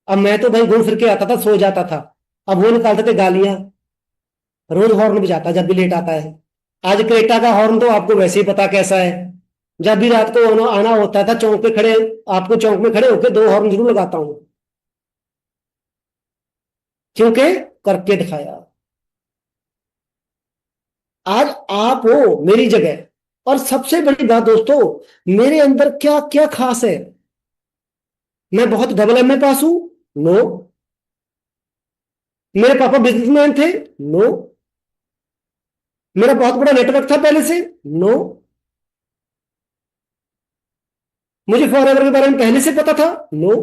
Speaker 2: अब मैं तो भाई घूम फिर के आता था, सो जाता था। अब वो निकालते थे गालियां। रोज हॉर्न बजाता जब भी लेट आता है। आज क्रेटा का हॉर्न तो आपको वैसे ही पता कैसा है। जब भी रात को आना होता था चौक पे खड़े, आपको चौक में खड़े होकर 2 हॉर्न जरूर लगाता हूं, क्योंकि करके दिखाया। आज आप हो मेरी जगह। और सबसे बड़ी बात दोस्तों, मेरे अंदर क्या क्या खास है? मैं बहुत डबल एमए पास हूं? नो। मेरे पापा बिजनेसमैन थे? नो। मेरा बहुत बड़ा नेटवर्क था पहले से? नो। मुझे फॉरएवर के बारे में पहले से पता था? नो।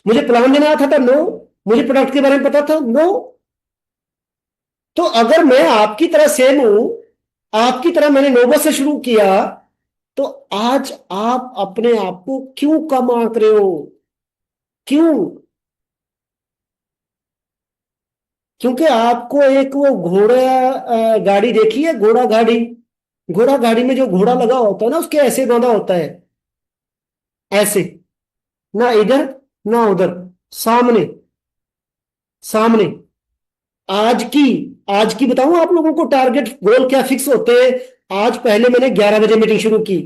Speaker 2: मुझे प्लान देना आता था? नो। मुझे प्रोडक्ट के बारे में पता था? नो। तो अगर मैं आपकी तरह सेम हूं, आपकी तरह मैंने नोबल से शुरू किया, तो आज आप अपने आप को क्यों कम आंक रहे हो? क्यों? क्योंकि आपको एक वो घोड़ा गाड़ी देखी है, घोड़ा गाड़ी? घोड़ा गाड़ी में जो घोड़ा लगा होता है ना, उसके ऐसे बांधा होता है, ऐसे, ना इधर ना उधर, सामने सामने। आज की बताऊं आप लोगों को टारगेट गोल क्या फिक्स होते हैं? आज पहले मैंने 11 बजे मीटिंग शुरू की।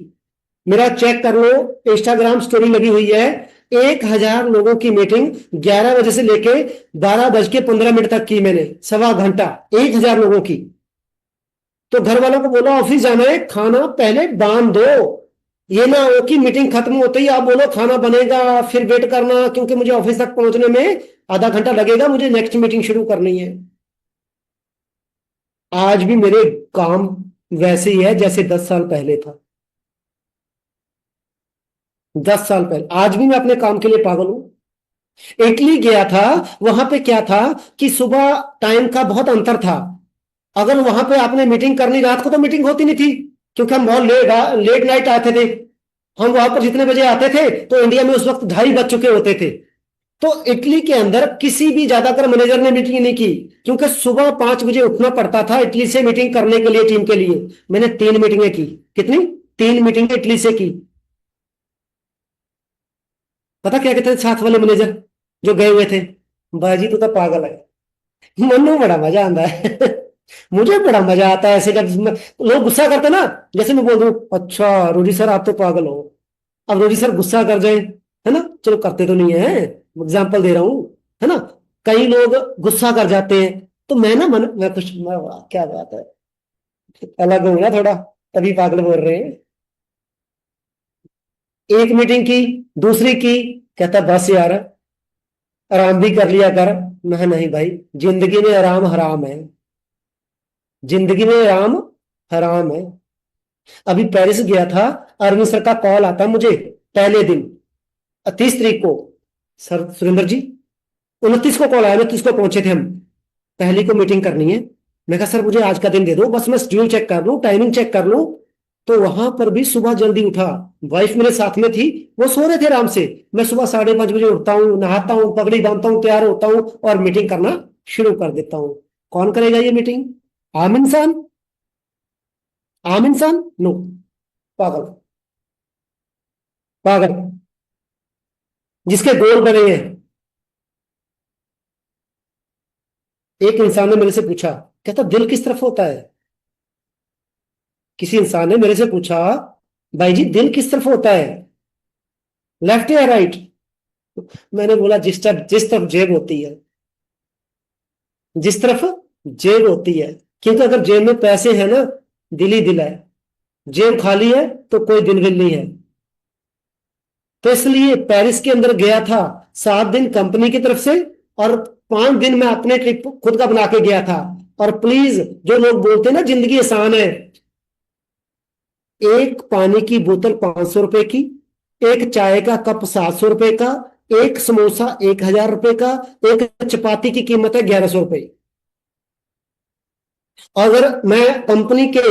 Speaker 2: मेरा चेक कर लो, इंस्टाग्राम स्टोरी लगी हुई है। 1000 लोगों की मीटिंग 11 बजे से लेके 12:15 तक की मैंने, 1.25 घंटा, 1000 लोगों की। तो घर वालों को बोला ऑफिस जाना है, खाना पहले बांध दो। ये ना हो कि मीटिंग खत्म होते ही आप बोलो खाना बनेगा, फिर वेट करना, क्योंकि मुझे ऑफिस तक पहुंचने में आधा घंटा लगेगा, मुझे नेक्स्ट मीटिंग शुरू करनी है। आज भी मेरे काम वैसे ही है जैसे 10 साल पहले था। 10 साल पहले, आज भी मैं अपने काम के लिए पागल हूं। इटली गया था, वहां पे क्या था कि सुबह टाइम का बहुत अंतर था। अगर वहां पे आपने मीटिंग करनी, रात को तो मीटिंग होती नहीं थी क्योंकि हम बहुत लेट नाइट आते थे। हम वहां पर जितने बजे आते थे तो इंडिया में उस वक्त 2:30 बज चुके होते थे। तो इटली के अंदर किसी भी ज्यादातर मैनेजर ने मीटिंग नहीं की क्योंकि सुबह 5 बजे उठना पड़ता था इटली से मीटिंग करने के लिए, टीम के लिए। मैंने 3 मीटिंगें की। कितनी? 3 मीटिंगें इटली से की। पता क्या कहते थे साथ वाले मैनेजर जो गए हुए थे? बाजी तू तो पागल है। मनु बड़ा मजा आता है। मुझे बड़ा मजा आता है ऐसे जब लोग गुस्सा करते ना, जैसे मैं बोल दूं अच्छा रोजी सर आप तो पागल हो। अब रोजी सर गुस्सा कर जाए, है ना, चलो करते तो नहीं है, एग्जाम्पल दे रहा हूं, है ना, कई लोग गुस्सा कर जाते हैं तो मैं ना मैं कुछ क्या बात है, अलग हूं ना थोड़ा, तभी पागल बोल रहे हैं। एक मीटिंग की, दूसरी की, कहता बस यार आराम भी कर लिया कर। मैं नहीं भाई, जिंदगी में आराम हराम है, जिंदगी में आराम हराम है। अभी पेरिस गया था, अरविंद सर का कॉल आता मुझे पहले दिन 30 तारीख को। सर सुरेंद्र जी, 29 को कॉल आया, 29 को पहुंचे थे हम, पहली को मीटिंग करनी है। मैं कहा सर मुझे आज का दिन दे दो, बस मैं शेड्यूल चेक कर लूं, टाइमिंग चेक कर लूं। तो वहां पर भी सुबह जल्दी उठा, वाइफ मेरे साथ में थी, वो सो रहे थे आराम से। मैं सुबह 5:30 बजे उठता हूँ, नहाता हूँ, पगड़ी बांधता हूँ, तैयार होता हूँ और मीटिंग करना शुरू कर देता हूँ। कौन करेगा ये मीटिंग? आम इंसान? आम इंसान? नो, पागल, पागल जिसके गोल बने हैं। एक इंसान ने मेरे से पूछा, कहता दिल किस तरफ होता है? किसी इंसान ने मेरे से पूछा भाई जी दिल किस तरफ होता है, लेफ्ट या राइट? मैंने बोला जिस तरफ जेब होती है, जिस तरफ जेब होती है। क्योंकि अगर जेब में पैसे है ना, दिल ही दिल है, जेब खाली है तो कोई दिल विल नहीं है। तो इसलिए पेरिस के अंदर गया था, 7 दिन कंपनी की तरफ से और 5 दिन मैं अपने ट्रिप खुद का बना के गया था। और प्लीज जो लोग बोलते हैं ना जिंदगी आसान है, एक पानी की बोतल 500 रुपए की, एक चाय का कप 700 रुपए का, एक समोसा 1000 रुपए का, एक चपाती की कीमत है 1100 रुपए। अगर मैं कंपनी के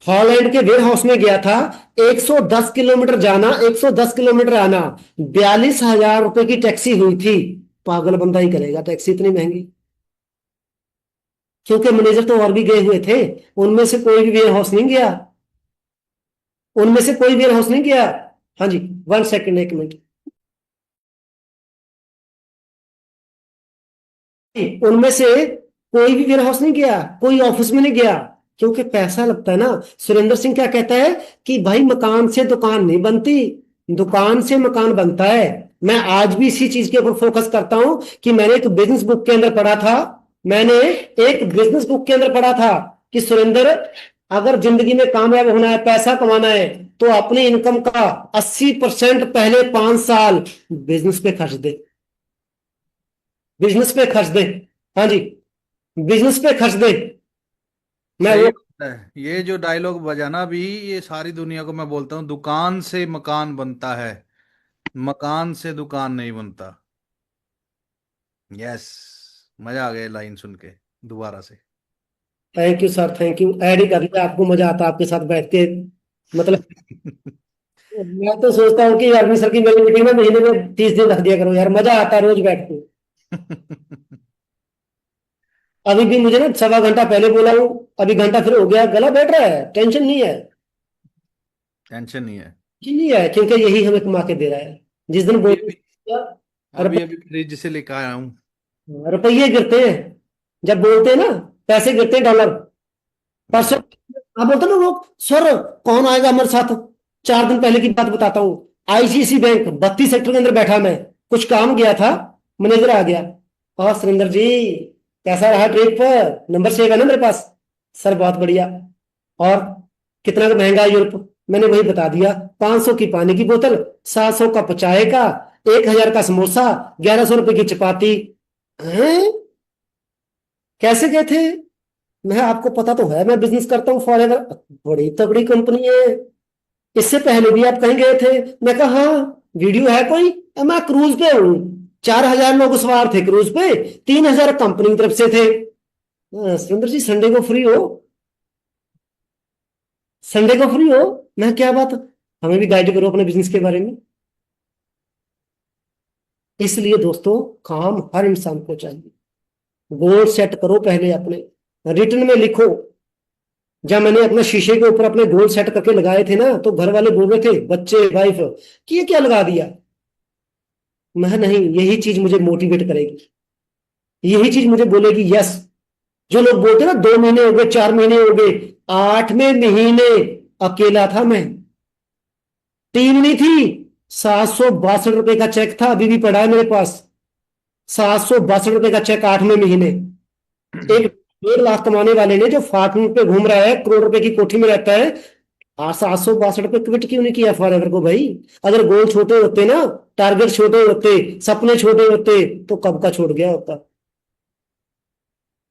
Speaker 2: हॉलैंड के वेयर हाउस में गया था, 110 किलोमीटर जाना, 110 किलोमीटर आना, 42,000 रुपए की टैक्सी हुई थी। पागल बंदा ही करेगा टैक्सी इतनी महंगी। क्योंकि मैनेजर तो और भी गए हुए थे, उनमें से कोई भी वेयर हाउस नहीं गया, उनमें से कोई वेयर हाउस नहीं गया। हाँ जी, 1 सेकंड, 1 मिनट। उनमें से कोई भी वेयर हाउस नहीं गया, कोई ऑफिस में नहीं गया, क्योंकि पैसा लगता है ना। सुरेंद्र सिंह क्या कहता है कि भाई मकान से दुकान नहीं बनती, दुकान से मकान बनता है। मैं आज भी इसी चीज के ऊपर फोकस करता हूं कि मैंने एक बिजनेस बुक के अंदर पढ़ा था, मैंने एक बिजनेस बुक के अंदर पढ़ा था कि सुरेंद्र अगर जिंदगी में कामयाब होना है, पैसा कमाना है, तो अपनी इनकम का 80% पहले 5 साल बिजनेस पे खर्च दे, बिजनेस पे खर्च दे। हाँ जी, बिजनेस पे खर्च दे। मैं
Speaker 1: सही
Speaker 2: वो
Speaker 1: बात है। ये जो डायलॉग बजाना भी, ये सारी दुनिया को मैं बोलता हूँ, दुकान से मकान बनता है, मकान से दुकान नहीं बनता। यस, मजा आ गया लाइन सुन के दोबारा से।
Speaker 2: Thank you sir, thank you. Add ही कर लिया, आपको मजा आता है आपके साथ बैठ के, मतलब मैं तो सोचता हूँ कि अरविंद सर की मेरी मीटिंग में महीने में 30 दिन रख दिया करो यार, मजा आता है रोज बैठ के। अभी भी मुझे ना 1.25 घंटा पहले बोला हूँ, अभी घंटा फिर हो गया, गला बैठ रहा है, टेंशन नहीं है,
Speaker 1: टेंशन नहीं है।
Speaker 2: टेंशन नहीं है, क्योंकि यही हमें कमा के दे रहा है। जिस दिन
Speaker 1: अभी
Speaker 2: बोल
Speaker 1: अभी अभी अभी फ्रिज से लेकर आया हूँ।
Speaker 2: रुपये गिरते हैं, जब बोलते हैं ना पैसे गिरते हैं, डॉलर। परसों आप बोलते ना लोग, सर कौन आएगा हमारे साथ? 4 दिन पहले की बात बताता हूँ, आईसीआईसी बैंक 32 सेक्टर के अंदर बैठा मैं, कुछ काम गया था, मैनेजर आ गया, और सुरेंद्र जी कैसा रहा ट्रिप, नंबर सेव है ना मेरे पास? सर बहुत बढ़िया। और कितना महंगा है यूरोप? मैंने वही बता दिया, 500 की पानी की बोतल, 700 का चाय का, 1000 का समोसा, 1100 रुपए की चपाती। हैं? कैसे गए थे? मैं आपको पता तो है मैं बिजनेस करता हूँ फॉर एवर, बड़ी तगड़ी कंपनी है, इससे पहले भी आप कहीं गए थे? मैं कहा हाँ, वीडियो है कोई? मैं क्रूज पे हूँ, 4,000 लोग सवार थे क्रूज पे, 3,000 कंपनी की तरफ से थे। सुरेंद्र जी संडे को फ्री हो? संडे को फ्री हो? मैं क्या बात, हमें भी गाइड करो अपने बिजनेस के बारे में। इसलिए दोस्तों काम हर इंसान को चाहिए, गोल सेट करो पहले अपने, रिटर्न में लिखो। जब मैंने अपने शीशे के ऊपर अपने गोल सेट करके लगाए थे ना, तो घर वाले बोल रहे थे, बच्चे वाइफ, कि ये क्या लगा दिया। मैं नहीं, यही चीज मुझे मोटिवेट करेगी, यही चीज मुझे बोलेगी यस। जो लोग बोलते हैं ना 2 महीने हो गए, 4 महीने हो गए, 8वें महीने अकेला था मैं, टीम नहीं थी। 762 रुपए का चेक था, अभी भी पड़ा है मेरे पास, 762 रुपए का चेक 8वें महीने। एक 1.5 लाख कमाने वाले ने जो फार्म पे घूम रहा है, करोड़ रुपए की कोठी में रहता है, 762 रुपए क्विट क्यों नहीं किया फॉरएवर को भाई? अगर गोल छोटे होते ना, टारगेट छोटे होते, सपने छोटे होते, तो कब का छोड़ गया होता,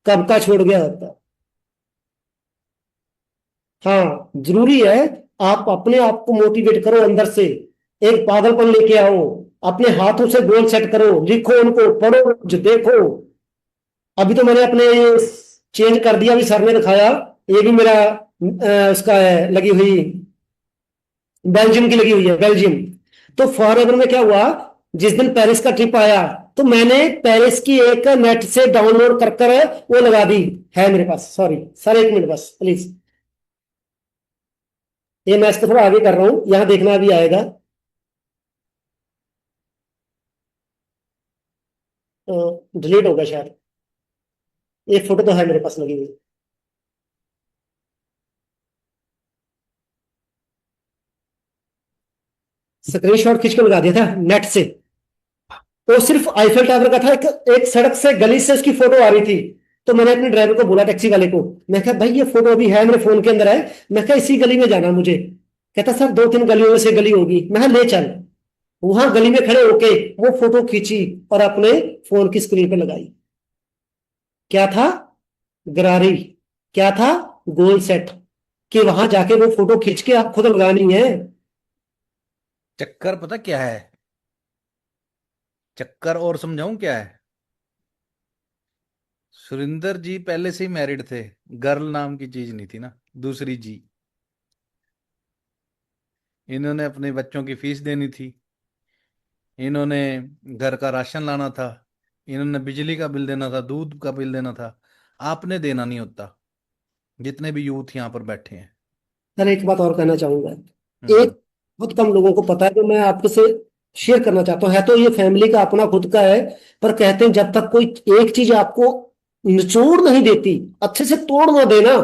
Speaker 2: कब का छोड़ गया होता। हाँ जरूरी है, आप अपने आप को मोटिवेट करो अंदर से, एक पागलपन लेके आओ, अपने हाथों से गोल सेट करो, लिखो उनको, पढ़ो, जो देखो। अभी तो मैंने अपने चेंज कर दिया, अभी सर ने दिखाया, ये भी मेरा उसका है लगी हुई, बेल्जियम की लगी हुई है, बेल्जियम। तो फॉरएवर में क्या हुआ, जिस दिन पेरिस का ट्रिप आया, तो मैंने पेरिस की एक नेट से डाउनलोड कर कर वो लगा दी, है मेरे पास। सॉरी सर, 1 मिनट बस प्लीज, ये मैं इसको थोड़ा आगे कर रहा हूं, यहां देखना भी आएगा। डिलीट होगा शायद, एक फोटो तो है मेरे पास लगी हुई। स्क्रीनशॉट खींच के लगा दिया था नेट से, वो सिर्फ आईफेल टावर का था, एक सड़क से गली से उसकी फोटो आ रही थी। तो मैंने अपने ड्राइवर को बोला, टैक्सी वाले को, मैं कहा भाई ये फोटो अभी है मेरे फोन के अंदर है, मैं कहा इसी गली में जाना मुझे। कहता सर 2-3 गलियों में से गली होगी। मैं कहा ले चल। वहां गली में खड़े होके वो फोटो खींची और अपने फोन की स्क्रीन पे लगाई। क्या था? गरारी। क्या था? गोल सेट, कि वहां जाके वो फोटो खींच के आप खुद लगानी है।
Speaker 1: चक्कर पता क्या है? चक्कर और समझाऊं क्या है? सुरिंदर जी पहले से ही मैरिड थे, गर्ल नाम की चीज नहीं थी ना, दूसरी जी। इन्होंने अपने बच्चों की फीस देनी थी, इन्होंने घर का राशन लाना था, इन्होंने बिजली का बिल देना था, दूध का बिल देना था। आपने देना नहीं होता, जितने भी यूथ यहाँ पर बैठे हैं।
Speaker 2: सर एक बात और कहना चाहूंगा,
Speaker 1: हम्म।
Speaker 2: एक बहुत कम लोगों को पता है, जो मैं आपके से शेयर करना चाहता हूँ। है तो ये फैमिली का अपना खुद का है, पर कहते हैं जब तक कोई एक चीज आपको निचोड़ नहीं देती, अच्छे से तोड़ ना देना,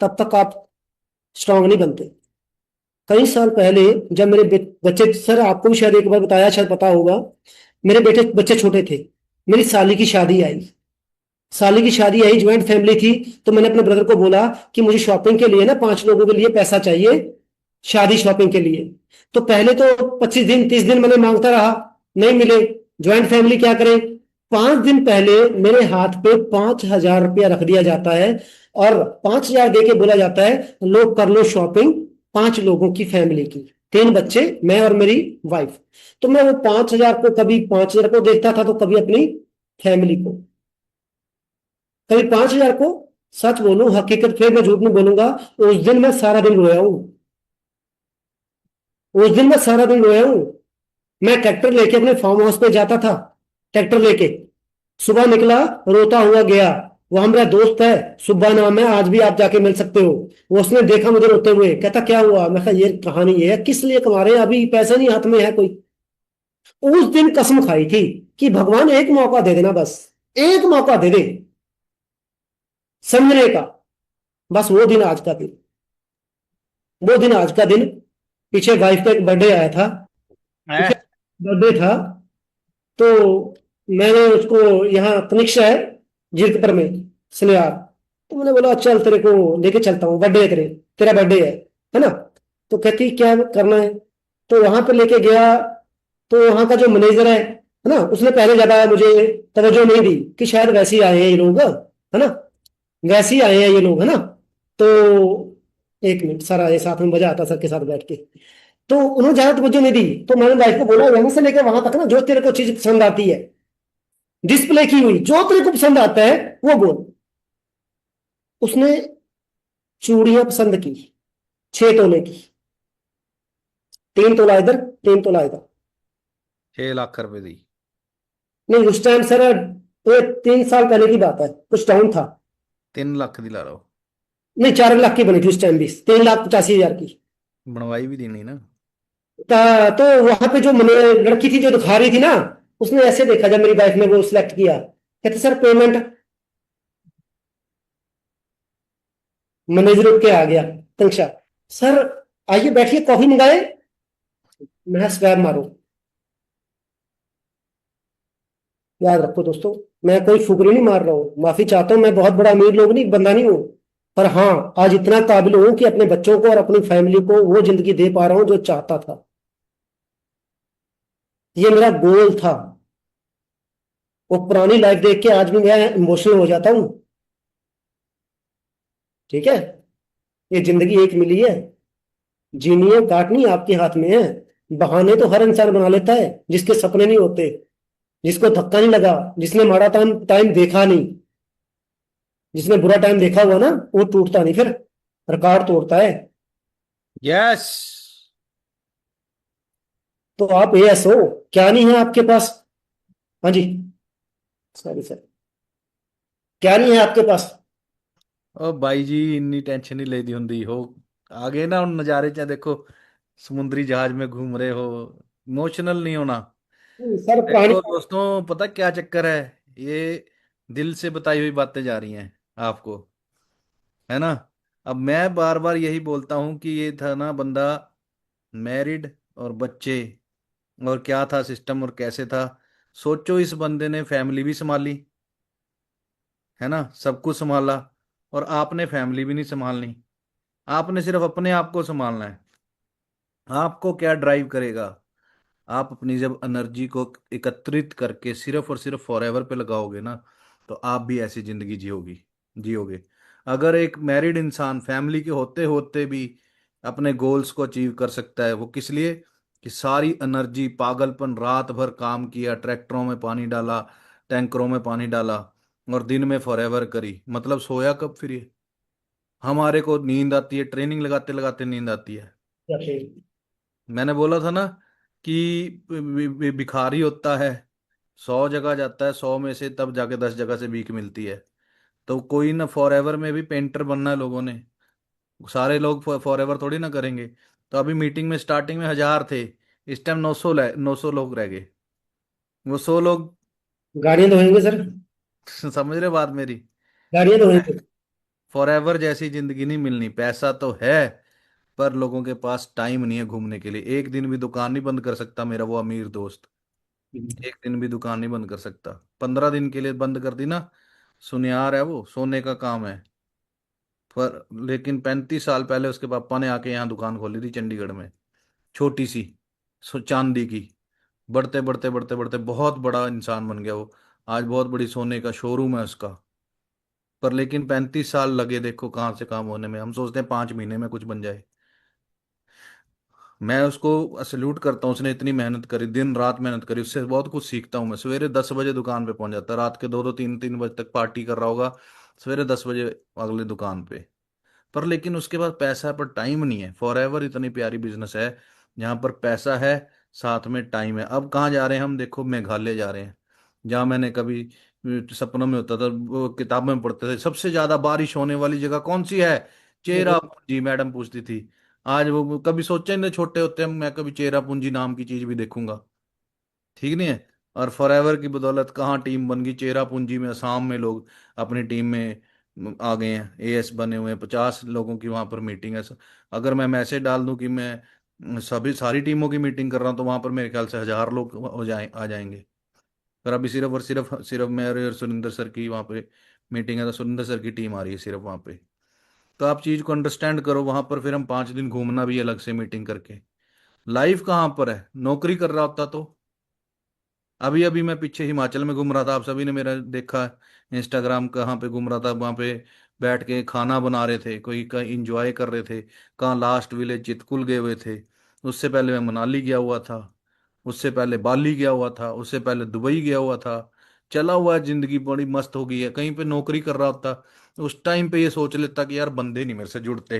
Speaker 2: तब तक आप स्ट्रांग नहीं बनते। कई साल पहले जब मेरे बच्चे, सर आपको भी शायद एक बार बताया, शायद पता होगा, मेरे बेटे बच्चे छोटे थे, मेरी साली की शादी आई, साली की शादी आई, ज्वाइंट फैमिली थी। तो मैंने अपने ब्रदर को बोला कि मुझे शॉपिंग के लिए ना 5 लोगों के लिए पैसा चाहिए, शादी शॉपिंग के लिए। तो पहले तो 25 दिन 30 दिन मैंने मांगता रहा, नहीं मिले। ज्वाइंट फैमिली क्या करे, 5 दिन पहले मेरे हाथ पे 5,000 रुपया रख दिया जाता है, और 5,000 दे के बोला जाता है लो कर लो शॉपिंग 5 लोगों की फैमिली की, 3 बच्चे, मैं और मेरी वाइफ। तो मैं वो 5,000 को, कभी 5,000 को देखता था, तो कभी अपनी फैमिली को, कभी 5,000 को। सच बोलूं, हकीकत, फिर मैं झूठ नहीं बोलूंगा, उस दिन मैं सारा दिन रोया हूं, उस दिन मैं सारा दिन रोया हूं। मैं ट्रैक्टर लेके अपने फार्म हाउस पे जाता था, ट्रैक्टर लेके सुबह निकला, रोता हुआ गया। वहां मेरा दोस्त है, सुब्बा नाम है, आज भी आप जाके मिल सकते हो। वो उसने देखा मुझे रोते हुए, कहता क्या हुआ? मैं कहा ये कहानी है, किस लिए कमा रहे हैं, अभी पैसा नहीं हाथ में है कोई। उस दिन कसम खाई थी कि भगवान एक मौका दे देना, बस एक मौका दे दे समझने का। बस वो दिन आज का दिन, वो दिन आज का दिन। पीछे वाइफ का एक बर्थडे आया था,
Speaker 1: हैं?
Speaker 2: बर्थडे था, तो मैंने उसको, यहाँ कनिष्ठा है जीरकपुर में, सलियार, तो मैंने बोला चल तेरे को लेके चलता हूँ, बर्थडे है तेरा बर्थडे है ना। तो कहती क्या करना है, तो वहां पर लेके गया। तो वहां का जो मैनेजर है ना, उसने पहले ज्यादा मुझे तवज्जो नहीं दी कि शायद वैसे ही आए हैं ये लोग, है ना। वैसे ही आए हैं ये लोग, है ना। तो एक मिनट, सर आए साथ में, मजा आता सर के साथ बैठ के। तो उन्होंने ज्यादा तवज्जो नहीं दी, तो मैंने वाइफ को बोला यहां से लेकर वहां तक ना, जो तेरे को चीज पसंद आती है डिस्प्ले की हुई, जो तेरे को पसंद आता है वो बोल। उसने चूड़ियां पसंद की, 6 तोले की, 3 तोला इधर, 3 तोला इधर।
Speaker 1: 6 लाख रुपए दी।
Speaker 2: नहीं उस टाइम सर, ये 3 साल पहले की बात है, कुछ डाउन था।
Speaker 1: 3 लाख दिला रहा हो।
Speaker 2: नहीं 4 लाख की बनी थी उस टाइम भी, 3,85,000 की।
Speaker 1: बनवाई भी देनी ना।
Speaker 2: तो वहां पे जो लड़की थी जो दिखा रही थी ना, उसने ऐसे देखा जब मेरी वाइफ ने वो सिलेक्ट किया, कहते सर पेमेंट। मैनेजर उठ के आ गया, तंक्षा, सर आइए बैठिए, कॉफी मंगाए। मैं स्वैब मारो। याद रखो दोस्तों, मैं कोई फुकरी नहीं मार रहा हूँ, माफी चाहता हूँ, मैं बहुत बड़ा अमीर लोग नहीं, बंदा नहीं हूँ। पर हाँ, आज इतना काबिल हूं कि अपने बच्चों को और अपनी फैमिली को वो जिंदगी दे पा रहा हूँ जो चाहता था। ये मेरा गोल था। वो पुरानी लाइफ देख के आज भी मैं इमोशनल हो जाता हूँ। ठीक है, ये जिंदगी एक मिली है, जीनी है काटनी आपके हाथ में है। बहाने तो हर इंसान बना लेता है, जिसके सपने नहीं होते, जिसको धक्का नहीं लगा, जिसने माड़ा टाइम टाइम देखा नहीं, जिसने बुरा टाइम देखा हुआ ना, वो टूटता नहीं फिर, रिकॉर्ड तोड़ता है।
Speaker 1: यस।
Speaker 2: तो आप एएस हो, क्या नहीं है आपके पास? हाँ जी, सॉरी सर, क्या नहीं है आपके पास?
Speaker 1: ओ भाई जी, इन्नी टेंशन नहीं लेदी हुंदी हो। आगे ना उन नज़ारे च देखो, समुद्री जहाज में घूम रहे हो। इमोशनल नहीं होना।
Speaker 2: सर पानी।
Speaker 1: देखो दोस्तों, पता क्या चक्कर है? ये दिल से बताई हुई बातें जा रही हैं आपको, है ना। अब मैं बार बार यही बोलता हूं कि ये था ना बंदा मैरिड और बच्चे, और क्या था सिस्टम और कैसे था। सोचो, इस बंदे ने फैमिली भी संभाली, है ना, सब कुछ संभाला, और आपने फैमिली भी नहीं संभालनी। आपने सिर्फ अपने आप को संभालना है। आपको क्या ड्राइव करेगा? आप अपनी जब एनर्जी को एकत्रित करके सिर्फ और सिर्फ फॉरएवर पे लगाओगे ना, तो आप भी ऐसी जिंदगी जियोगे। अगर एक मैरिड इंसान फैमिली के होते होते भी अपने गोल्स को अचीव कर सकता है, वो किस लिए? कि सारी एनर्जी पागलपन, रात भर काम किया, ट्रैक्टरों में पानी डाला, टैंकरों में पानी डाला, और दिन में फॉरएवर करी, मतलब सोया कब फिर ये? हमारे को नींद आती है, ट्रेनिंग लगाते लगाते नींद आती है।
Speaker 2: या फिर
Speaker 1: मैंने बोला था ना कि भिखारी होता है, 100 जगह जाता है, 100 में से तब जाके 10 जगह से भीख मिलती है। तो कोई ना, फॉरएवर में भी पेंटर बनना है लोगों ने। सारे लोग फॉरएवर थोड़ी ना करेंगे। तो अभी मीटिंग में स्टार्टिंग में 1000 थे, इस टाइम 900 लोग रह गए। वो 100 लोग
Speaker 2: गाड़ियां धोएंगे सर,
Speaker 1: समझ रहे बात मेरी?
Speaker 2: गाड़ियां धोएंगे।
Speaker 1: फॉरएवर जैसी जिंदगी नहीं मिलनी। पैसा तो है, पर लोगों के पास टाइम नहीं है घूमने के लिए। एक दिन भी दुकान नहीं बंद कर सकता मेरा वो अमीर दोस्त। एक दिन भी दुकान नहीं बंद कर सकता। 15 दिन के लिए बंद कर दी ना, सुनियार है वो, सोने का काम है। पर लेकिन 35 साल पहले उसके पापा ने आके यहाँ दुकान खोली थी चंडीगढ़ में, छोटी सी, चांदी की। बढ़ते बढ़ते बढ़ते बढ़ते बहुत बड़ा इंसान बन गया वो। आज बहुत बड़ी सोने का शोरूम है उसका। पर लेकिन 35 साल लगे, देखो कहाँ से काम होने में। हम सोचते हैं 5 महीने में कुछ बन जाए। मैं उसको सल्यूट करता हूँ, उसने इतनी मेहनत करी, दिन रात मेहनत करी, उससे बहुत कुछ सीखता हूँ मैं। सवेरे 10 बजे दुकान पे पहुंच जाता है, रात के 2 2 3 3 बजे तक पार्टी कर रहा होगा, सवेरे 10 बजे अगले दुकान पे। पर लेकिन उसके पास पैसा है पर टाइम नहीं है। फॉरएवर इतनी प्यारी बिजनेस है जहाँ पर पैसा है, साथ में टाइम है। अब कहाँ जा रहे हैं हम? देखो, मेघालय जा रहे हैं, जहाँ मैंने कभी सपनों में होता था, वो किताबों में पढ़ते थे, सबसे ज्यादा बारिश होने वाली जगह कौन सी है? चेरापूंजी, मैडम पूछती थी। आज वो कभी सोचा ही नहीं, छोटे होते हम मैं कभी चेरापूंजी नाम की चीज भी देखूंगा। ठीक नहीं है। और फॉरएवर की बदौलत कहाँ टीम बन गई चेरापूंजी में, असम में लोग अपनी टीम में आ गए हैं, एएस बने हुए हैं। 50 लोगों की वहां पर मीटिंग है। अगर मैं मैसेज डाल दूं कि मैं सभी सारी टीमों की मीटिंग कर रहा हूं, तो वहां पर मेरे ख्याल से 1000 लोग आ जाएंगे। पर अभी सिर्फ और सिर्फ सिर्फ मेरे और सुरेंद्र सर की वहां पे मीटिंग है, तो सुरेंद्र सर की टीम आ रही है सिर्फ वहां पे। तो आप चीज को अंडरस्टैंड करो, वहां पर फिर हम 5 दिन घूमना भी अलग से मीटिंग करके। लाइफ कहाँ पर है? नौकरी कर रहा होता तो। अभी अभी मैं पीछे हिमाचल में घूम रहा था, आप सभी ने मेरा देखा, इंस्टाग्राम कहाँ पे घूम रहा था, वहां पे बैठ के खाना बना रहे थे, कोई कहीं इंजॉय कर रहे थे, कहाँ लास्ट विलेज चितकुल गए हुए थे, उससे पहले मैं मनाली गया हुआ था, उससे पहले बाली गया हुआ था, उससे पहले दुबई गया हुआ था। चला हुआ है, जिंदगी बड़ी मस्त हो गई है। कहीं पे नौकरी कर रहा होता, उस टाइम पे ये सोच लेता कि यार बंदे नहीं मेरे से जुड़ते।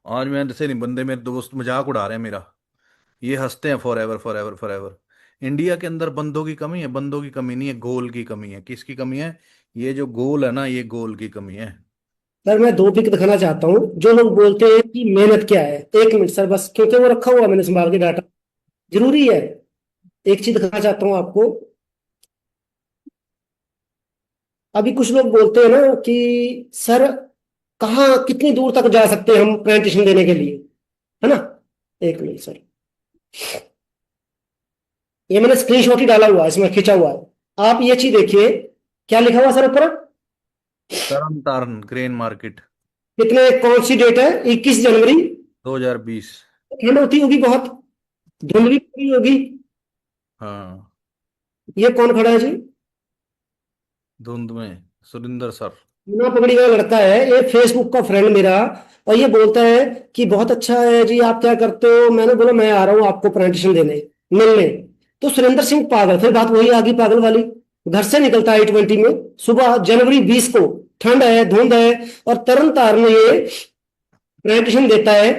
Speaker 1: आज मैं जैसे नहीं, बंदे मेरे दोस्त मजाक उड़ा रहे हैं मेरा, ये हंसते हैं for ever for ever for ever. India के अंदर बंदों की कमी है, बंदों की कमी नहीं है, गोल की कमी है। किसकी कमी है? ये जो गोल है ना, ये गोल की कमी है।
Speaker 2: सर मैं दो पिक दिखाना चाहता हूँ। जो लोग बोलते हैं कि मेहनत क्या है, 1 मिनट सर बस, क्योंकि वो रखा हुआ है मैंने संभाल के डाटा, जरूरी है। एक चीज दिखाना चाहता हूँ आपको। अभी कुछ लोग बोलते हैं ना कि सर कहाँ कितनी दूर तक जा सकते हैं हम प्रेजेंटेशन देने के लिए, है ना। 1 मिनट सर, ये मैंने स्क्रीनशॉट ही डाला हुआ है, इसमें खींचा हुआ है। आप ये चीज देखिए, क्या लिखा हुआ है सर ऊपर?
Speaker 1: तरन तारन ग्रेन मार्केट
Speaker 2: कितने, कौन सी डेट है? 21 जनवरी।
Speaker 1: 2020।
Speaker 2: ठंड होती होगी बहुत, धुंध भी पड़ी होगी।
Speaker 1: हाँ,
Speaker 2: ये कौन खड़ा है जी?
Speaker 1: धुंध में सुरिंदर सर।
Speaker 2: बिना पगड़ी वाला लड़का है, ये फेसबुक का फ्रेंड मेरा। और ये बोलता है कि बहुत अच्छा है जी, आप क्या करते हो? मैंने बोला मैं आ रहा हूँ आपको प्रेजेंटेशन देने, मिलने। तो सुरेंद्र सिंह पागल, फिर बात वही आ गई पागल वाली। घर से निकलता है I-20 में, सुबह जनवरी 20 को, ठंड है धुंध है, और तरन तार में ये प्रेजेंटेशन देता है।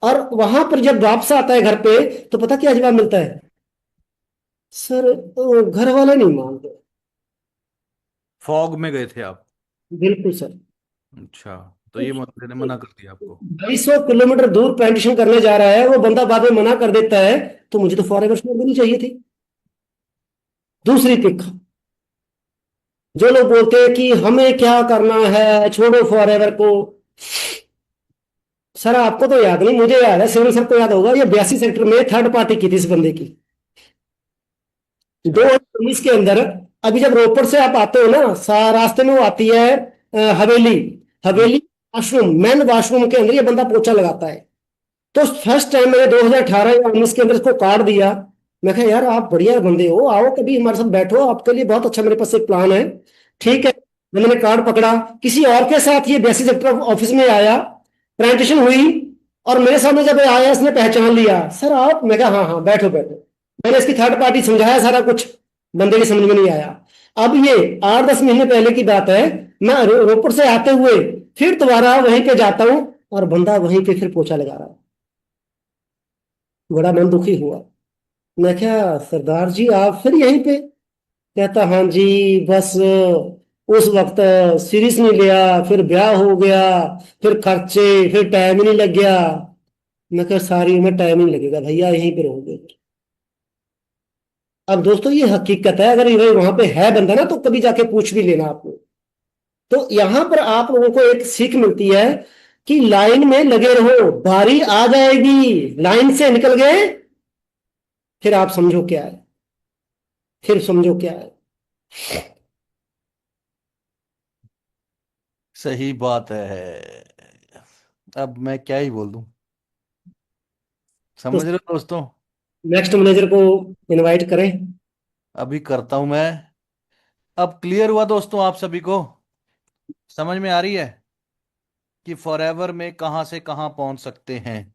Speaker 2: और वहां पर जब वापस आता है घर पे, तो पता क्या जवाब मिलता है? सर घर वाले नहीं मानते।
Speaker 1: फॉग में गए थे आप?
Speaker 2: बिल्कुल सर।
Speaker 1: अच्छा, तो ये मैंने मना कर दिया आपको।
Speaker 2: 250 किलोमीटर दूर प्लांटेशन करने जा रहा है, वो बंदा बाद में मना कर देता है, तो मुझे तो फॉर एवर छोड़ देनी चाहिए थी। दूसरी पिक, जो लोग बोलते हैं कि हमें क्या करना है, छोड़ो फॉर एवर को। सर आपको तो याद नहीं, मुझे याद है, सिविल सर को याद होगा। ये 82 सेक्टर में थर्ड पार्टी की थी इस बंदे की,
Speaker 1: अच्छा।
Speaker 2: 2019 के अंदर। अभी जब रोपड़ से आप आते हो ना, रास्ते में वो आती है हवेली,
Speaker 1: हम्म।
Speaker 2: हवेली वॉशरूम, मेन वॉशरूम के अंदर ये बंदा पोछा लगाता है। तो फर्स्ट टाइम मैंने 2018 या 19 के अंदर इसको कार्ड दिया। मैं कहा यार आप बढ़िया बंदे हो, आओ कभी हमारे साथ बैठो, आपके लिए बहुत अच्छा मेरे पास एक प्लान है। ठीक है, मैंने कार्ड पकड़ा, किसी और के साथ ये 82 सेक्टर ऑफिस में आया, प्रेजेंटेशन हुई, और मेरे सामने जब आया इसने पहचान लिया, सर आप। मैं कहा हाँ हाँ बैठो बैठो। मैंने इसकी थर्ड पार्टी समझाया सारा कुछ, बंदे की समझ में नहीं आया। अब ये 8-10 महीने पहले की बात है, मैं रोपड़ से आते हुए फिर दोबारा वहीं पे जाता हूँ, और बंदा वहीं पे फिर पोछा लगा रहा है। बड़ा मन दुखी हुआ। मैं क्या सरदार जी आप फिर यहीं पे? कहता हाँ जी, बस उस वक्त सीरीज नहीं लिया, फिर ब्याह हो गया, फिर खर्चे, फिर टाइम ही नहीं लग गया। मैं कहा सारी उम्र टाइम ही नहीं लगेगा भैया, यहीं पे रहोगे। अब दोस्तों ये हकीकत है, अगर ये वहां पे है बंदा ना, तो कभी जाके पूछ भी लेना आपको। तो यहां पर आप लोगों को एक सीख मिलती है कि लाइन में लगे रहो, बारी आ जाएगी। लाइन से निकल गए, फिर आप समझो क्या है, फिर समझो क्या है।
Speaker 1: सही बात है। अब मैं क्या ही बोल दूं,
Speaker 2: तो
Speaker 1: समझ रहे हो दोस्तों?
Speaker 2: नेक्स्ट मैनेजर को इनवाइट करें।
Speaker 1: अभी करता हूं मैं। अब क्लियर हुआ दोस्तों आप सभी को? समझ में आ रही है कि फॉरएवर में कहां से कहां पहुंच सकते हैं?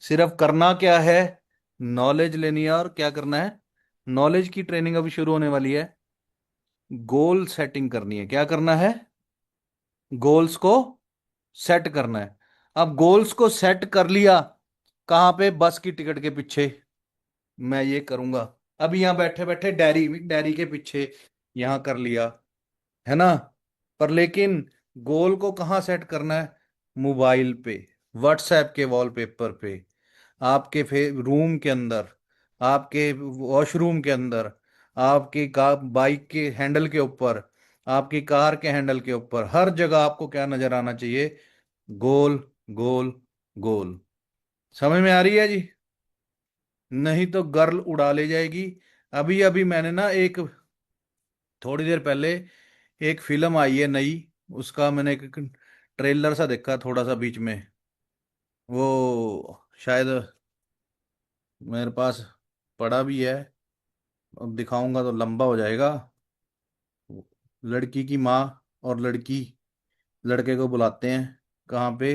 Speaker 1: सिर्फ करना क्या है, नॉलेज लेनी है। और क्या करना है? नॉलेज की ट्रेनिंग अभी शुरू होने वाली है। गोल सेटिंग करनी है। क्या करना है? गोल्स को सेट करना है। अब गोल्स को सेट कर लिया, कहां पे? बस की टिकट के पीछे मैं ये करूंगा। अभी यहां बैठे बैठे डायरी डायरी के पीछे यहां कर लिया, है ना। पर लेकिन गोल को कहाँ सेट करना है? मोबाइल पे, व्हाट्सएप के वॉलपेपर पे, आपके रूम के अंदर, आपके वॉशरूम के अंदर, आपकी बाइक के हैंडल के ऊपर, आपकी कार के हैंडल के ऊपर, हर जगह आपको क्या नजर आना चाहिए? गोल, गोल, गोल। समझ में आ रही है जी? नहीं तो गर्ल उड़ा ले जाएगी। अभी अभी मैंने ना एक, थोड़ी देर पहले एक फिल्म आई है नई, उसका मैंने एक ट्रेलर सा देखा थोड़ा सा बीच में। वो शायद मेरे पास पड़ा भी है, अब दिखाऊंगा तो लंबा हो जाएगा। लड़की की माँ और लड़की लड़के को बुलाते हैं कहाँ पे,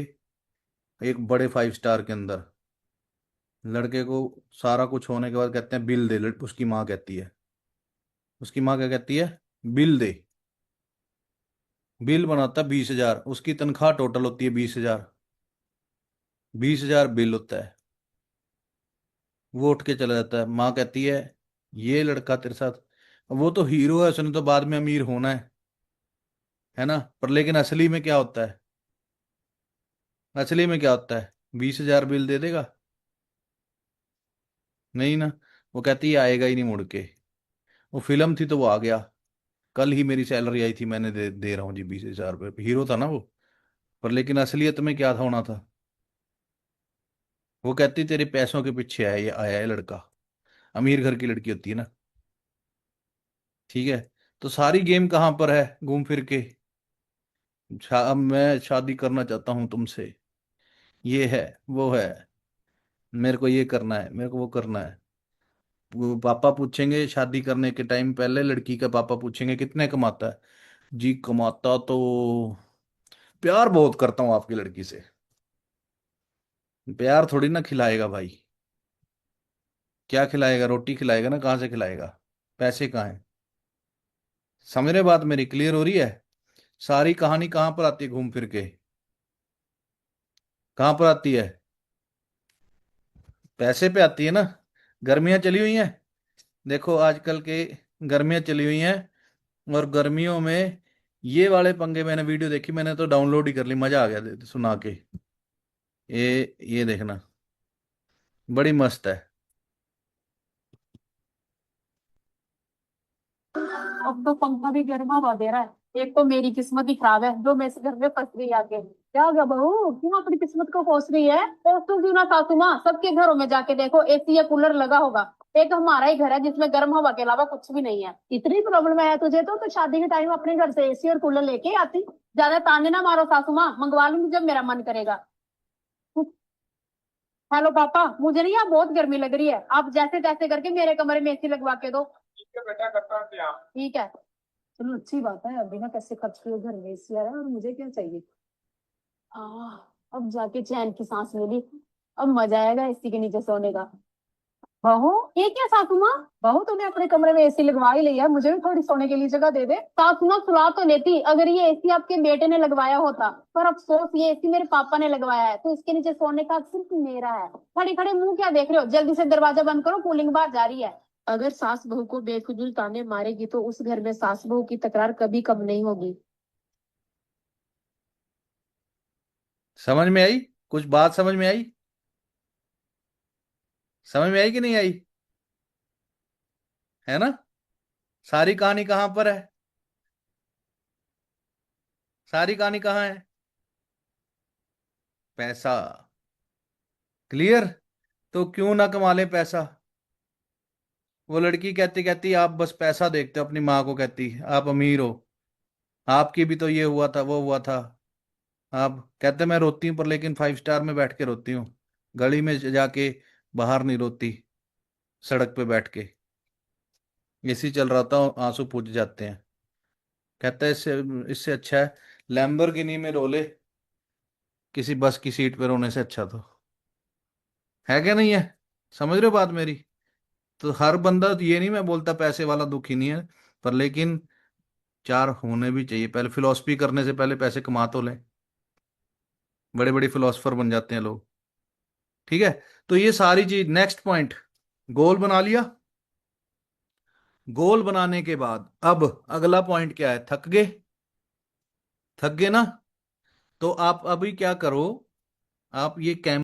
Speaker 1: एक बड़े 5 स्टार के अंदर। लड़के को सारा कुछ होने के बाद कहते हैं बिल दे। उसकी माँ कहती है, उसकी माँ क्या कहती है, बिल दे। बिल बनाता 20,000, उसकी तनख्वाह टोटल होती है 20,000। 20,000 बिल होता है। वो उठ के चला जाता है। माँ कहती है ये लड़का तेरे साथ, वो तो हीरो है, उसने तो बाद में अमीर होना है ना। पर लेकिन असली में क्या होता है, असली में क्या होता है, 20,000 बिल दे देगा नहीं ना। वो कहती है आएगा ही नहीं मुड़ के। वो फिल्म थी तो वो आ गया, कल ही मेरी सैलरी आई थी, मैंने दे रहा हूँ जी 20,000 रुपये। हीरो था ना वो। पर लेकिन असलियत में क्या था होना था। वो कहती तेरे पैसों के पीछे आया है लड़का। अमीर घर की लड़की होती है ना। ठीक है। तो सारी गेम कहाँ पर है, घूम फिर के, अब मैं शादी करना चाहता हूँ तुमसे, ये है वो है, मेरे को ये करना है, मेरे को वो करना है। वो पापा पूछेंगे शादी करने के टाइम पहले, लड़की का पापा पूछेंगे कितने कमाता है, जी कमाता तो, प्यार बहुत करता हूँ आपकी लड़की से। प्यार थोड़ी ना खिलाएगा भाई। क्या खिलाएगा, रोटी खिलाएगा ना, कहाँ से खिलाएगा, पैसे कहाँ है। समझ रहे बात मेरी, क्लियर हो रही है। सारी कहानी कहाँ पर आती है घूम फिर के, कहाँ पर आती है, पैसे पे आती है ना। गर्मियां चली हुई हैं, देखो आजकल के गर्मियां चली हुई हैं, और गर्मियों में ये वाले पंगे, मैंने वीडियो देखी, मैंने तो डाउनलोड ही कर ली, मजा आ गया सुना के। ये देखना, बड़ी मस्त है।
Speaker 5: अब तो पंखा भी गर्मा हवा दे रहा है। एक तो मेरी किस्मत ही खराब है जो मैं इस घर में फंस गई आके। क्या गया बहू, क्यों अपनी किस्मत को कोस रही है? कोस तो क्यों ना सासू माँ, सबके घरों में जाके देखो एसी या कूलर लगा होगा। एक हमारा ही घर है जिसमें गर्म हवा के अलावा कुछ भी नहीं है। इतनी प्रॉब्लम है तुझे तो शादी के टाइम अपने घर से एसी और कूलर लेके आती। ज्यादा ताने ना मारो सासू माँ, मंगवा लूंगी जब मेरा मन करेगा। हेलो पापा, मुझे नहीं यहाँ बहुत गर्मी लग रही है, आप जैसे तैसे करके मेरे कमरे में एसी लगवा के दो। ठीक है बेटा, करता हूँ क्या। ठीक है। चलो अच्छी बात है, अभी ना पैसे खर्च किए घर में एसी आ रहा है और मुझे क्या चाहिए। अब जाके चैन की सांस मिली। अब मजा आएगा एसी के नीचे सोने का। बहू, ये क्या सासू माँ, बहू तूने अपने कमरे में एसी लगवा ही लिया, मुझे भी थोड़ी सोने के लिए जगह दे दे। सासू माँ सुला तो लेती अगर ये एसी आपके बेटे ने लगवाया होता, पर अफसोस ये एसी मेरे पापा ने लगवाया है, तो इसके नीचे सोने का हक सिर्फ मेरा है। खड़े खड़े मुंह क्या देख रहे हो, जल्दी से दरवाजा बंद करो, कूलिंग बाहर जा रही है। अगर सास बहू को बेफिजूल ताने मारेगी तो उस घर में सास बहू की तकरार कभी कम नहीं होगी।
Speaker 1: समझ में आई, कुछ बात समझ में आई, समझ में आई कि नहीं आई, है ना। सारी कहानी कहाँ पर है, सारी कहानी कहाँ है, पैसा। क्लियर। तो क्यों ना कमा ले पैसा। वो लड़की कहती कहती आप बस पैसा देखते हो, अपनी माँ को कहती आप अमीर हो, आपकी भी तो ये हुआ था वो हुआ था। आप कहते मैं रोती हूँ पर लेकिन 5 स्टार में बैठ के रोती हूँ, गली में जाके बाहर नहीं रोती, सड़क पे बैठ के एसी चल रहा था, आंसू पूज जाते हैं। कहता है इससे इससे अच्छा है लैम्बोर्गिनी में रो ले, किसी बस की सीट पे रोने से अच्छा। तो है क्या नहीं है, समझ रहे हो बात मेरी। तो हर बंदा, तो ये नहीं मैं बोलता पैसे वाला दुखी नहीं है, पर लेकिन चार होने भी चाहिए। पहले फिलॉसफी करने से पहले पैसे कमा तो लें, बड़े बड़े फिलोसफर बन जाते हैं लोग। ठीक है। तो ये सारी चीज, नेक्स्ट पॉइंट, गोल बना लिया। गोल बनाने के बाद अब अगला पॉइंट क्या है, थक गए, थक गए ना। तो आप अभी क्या करो, आप ये कैम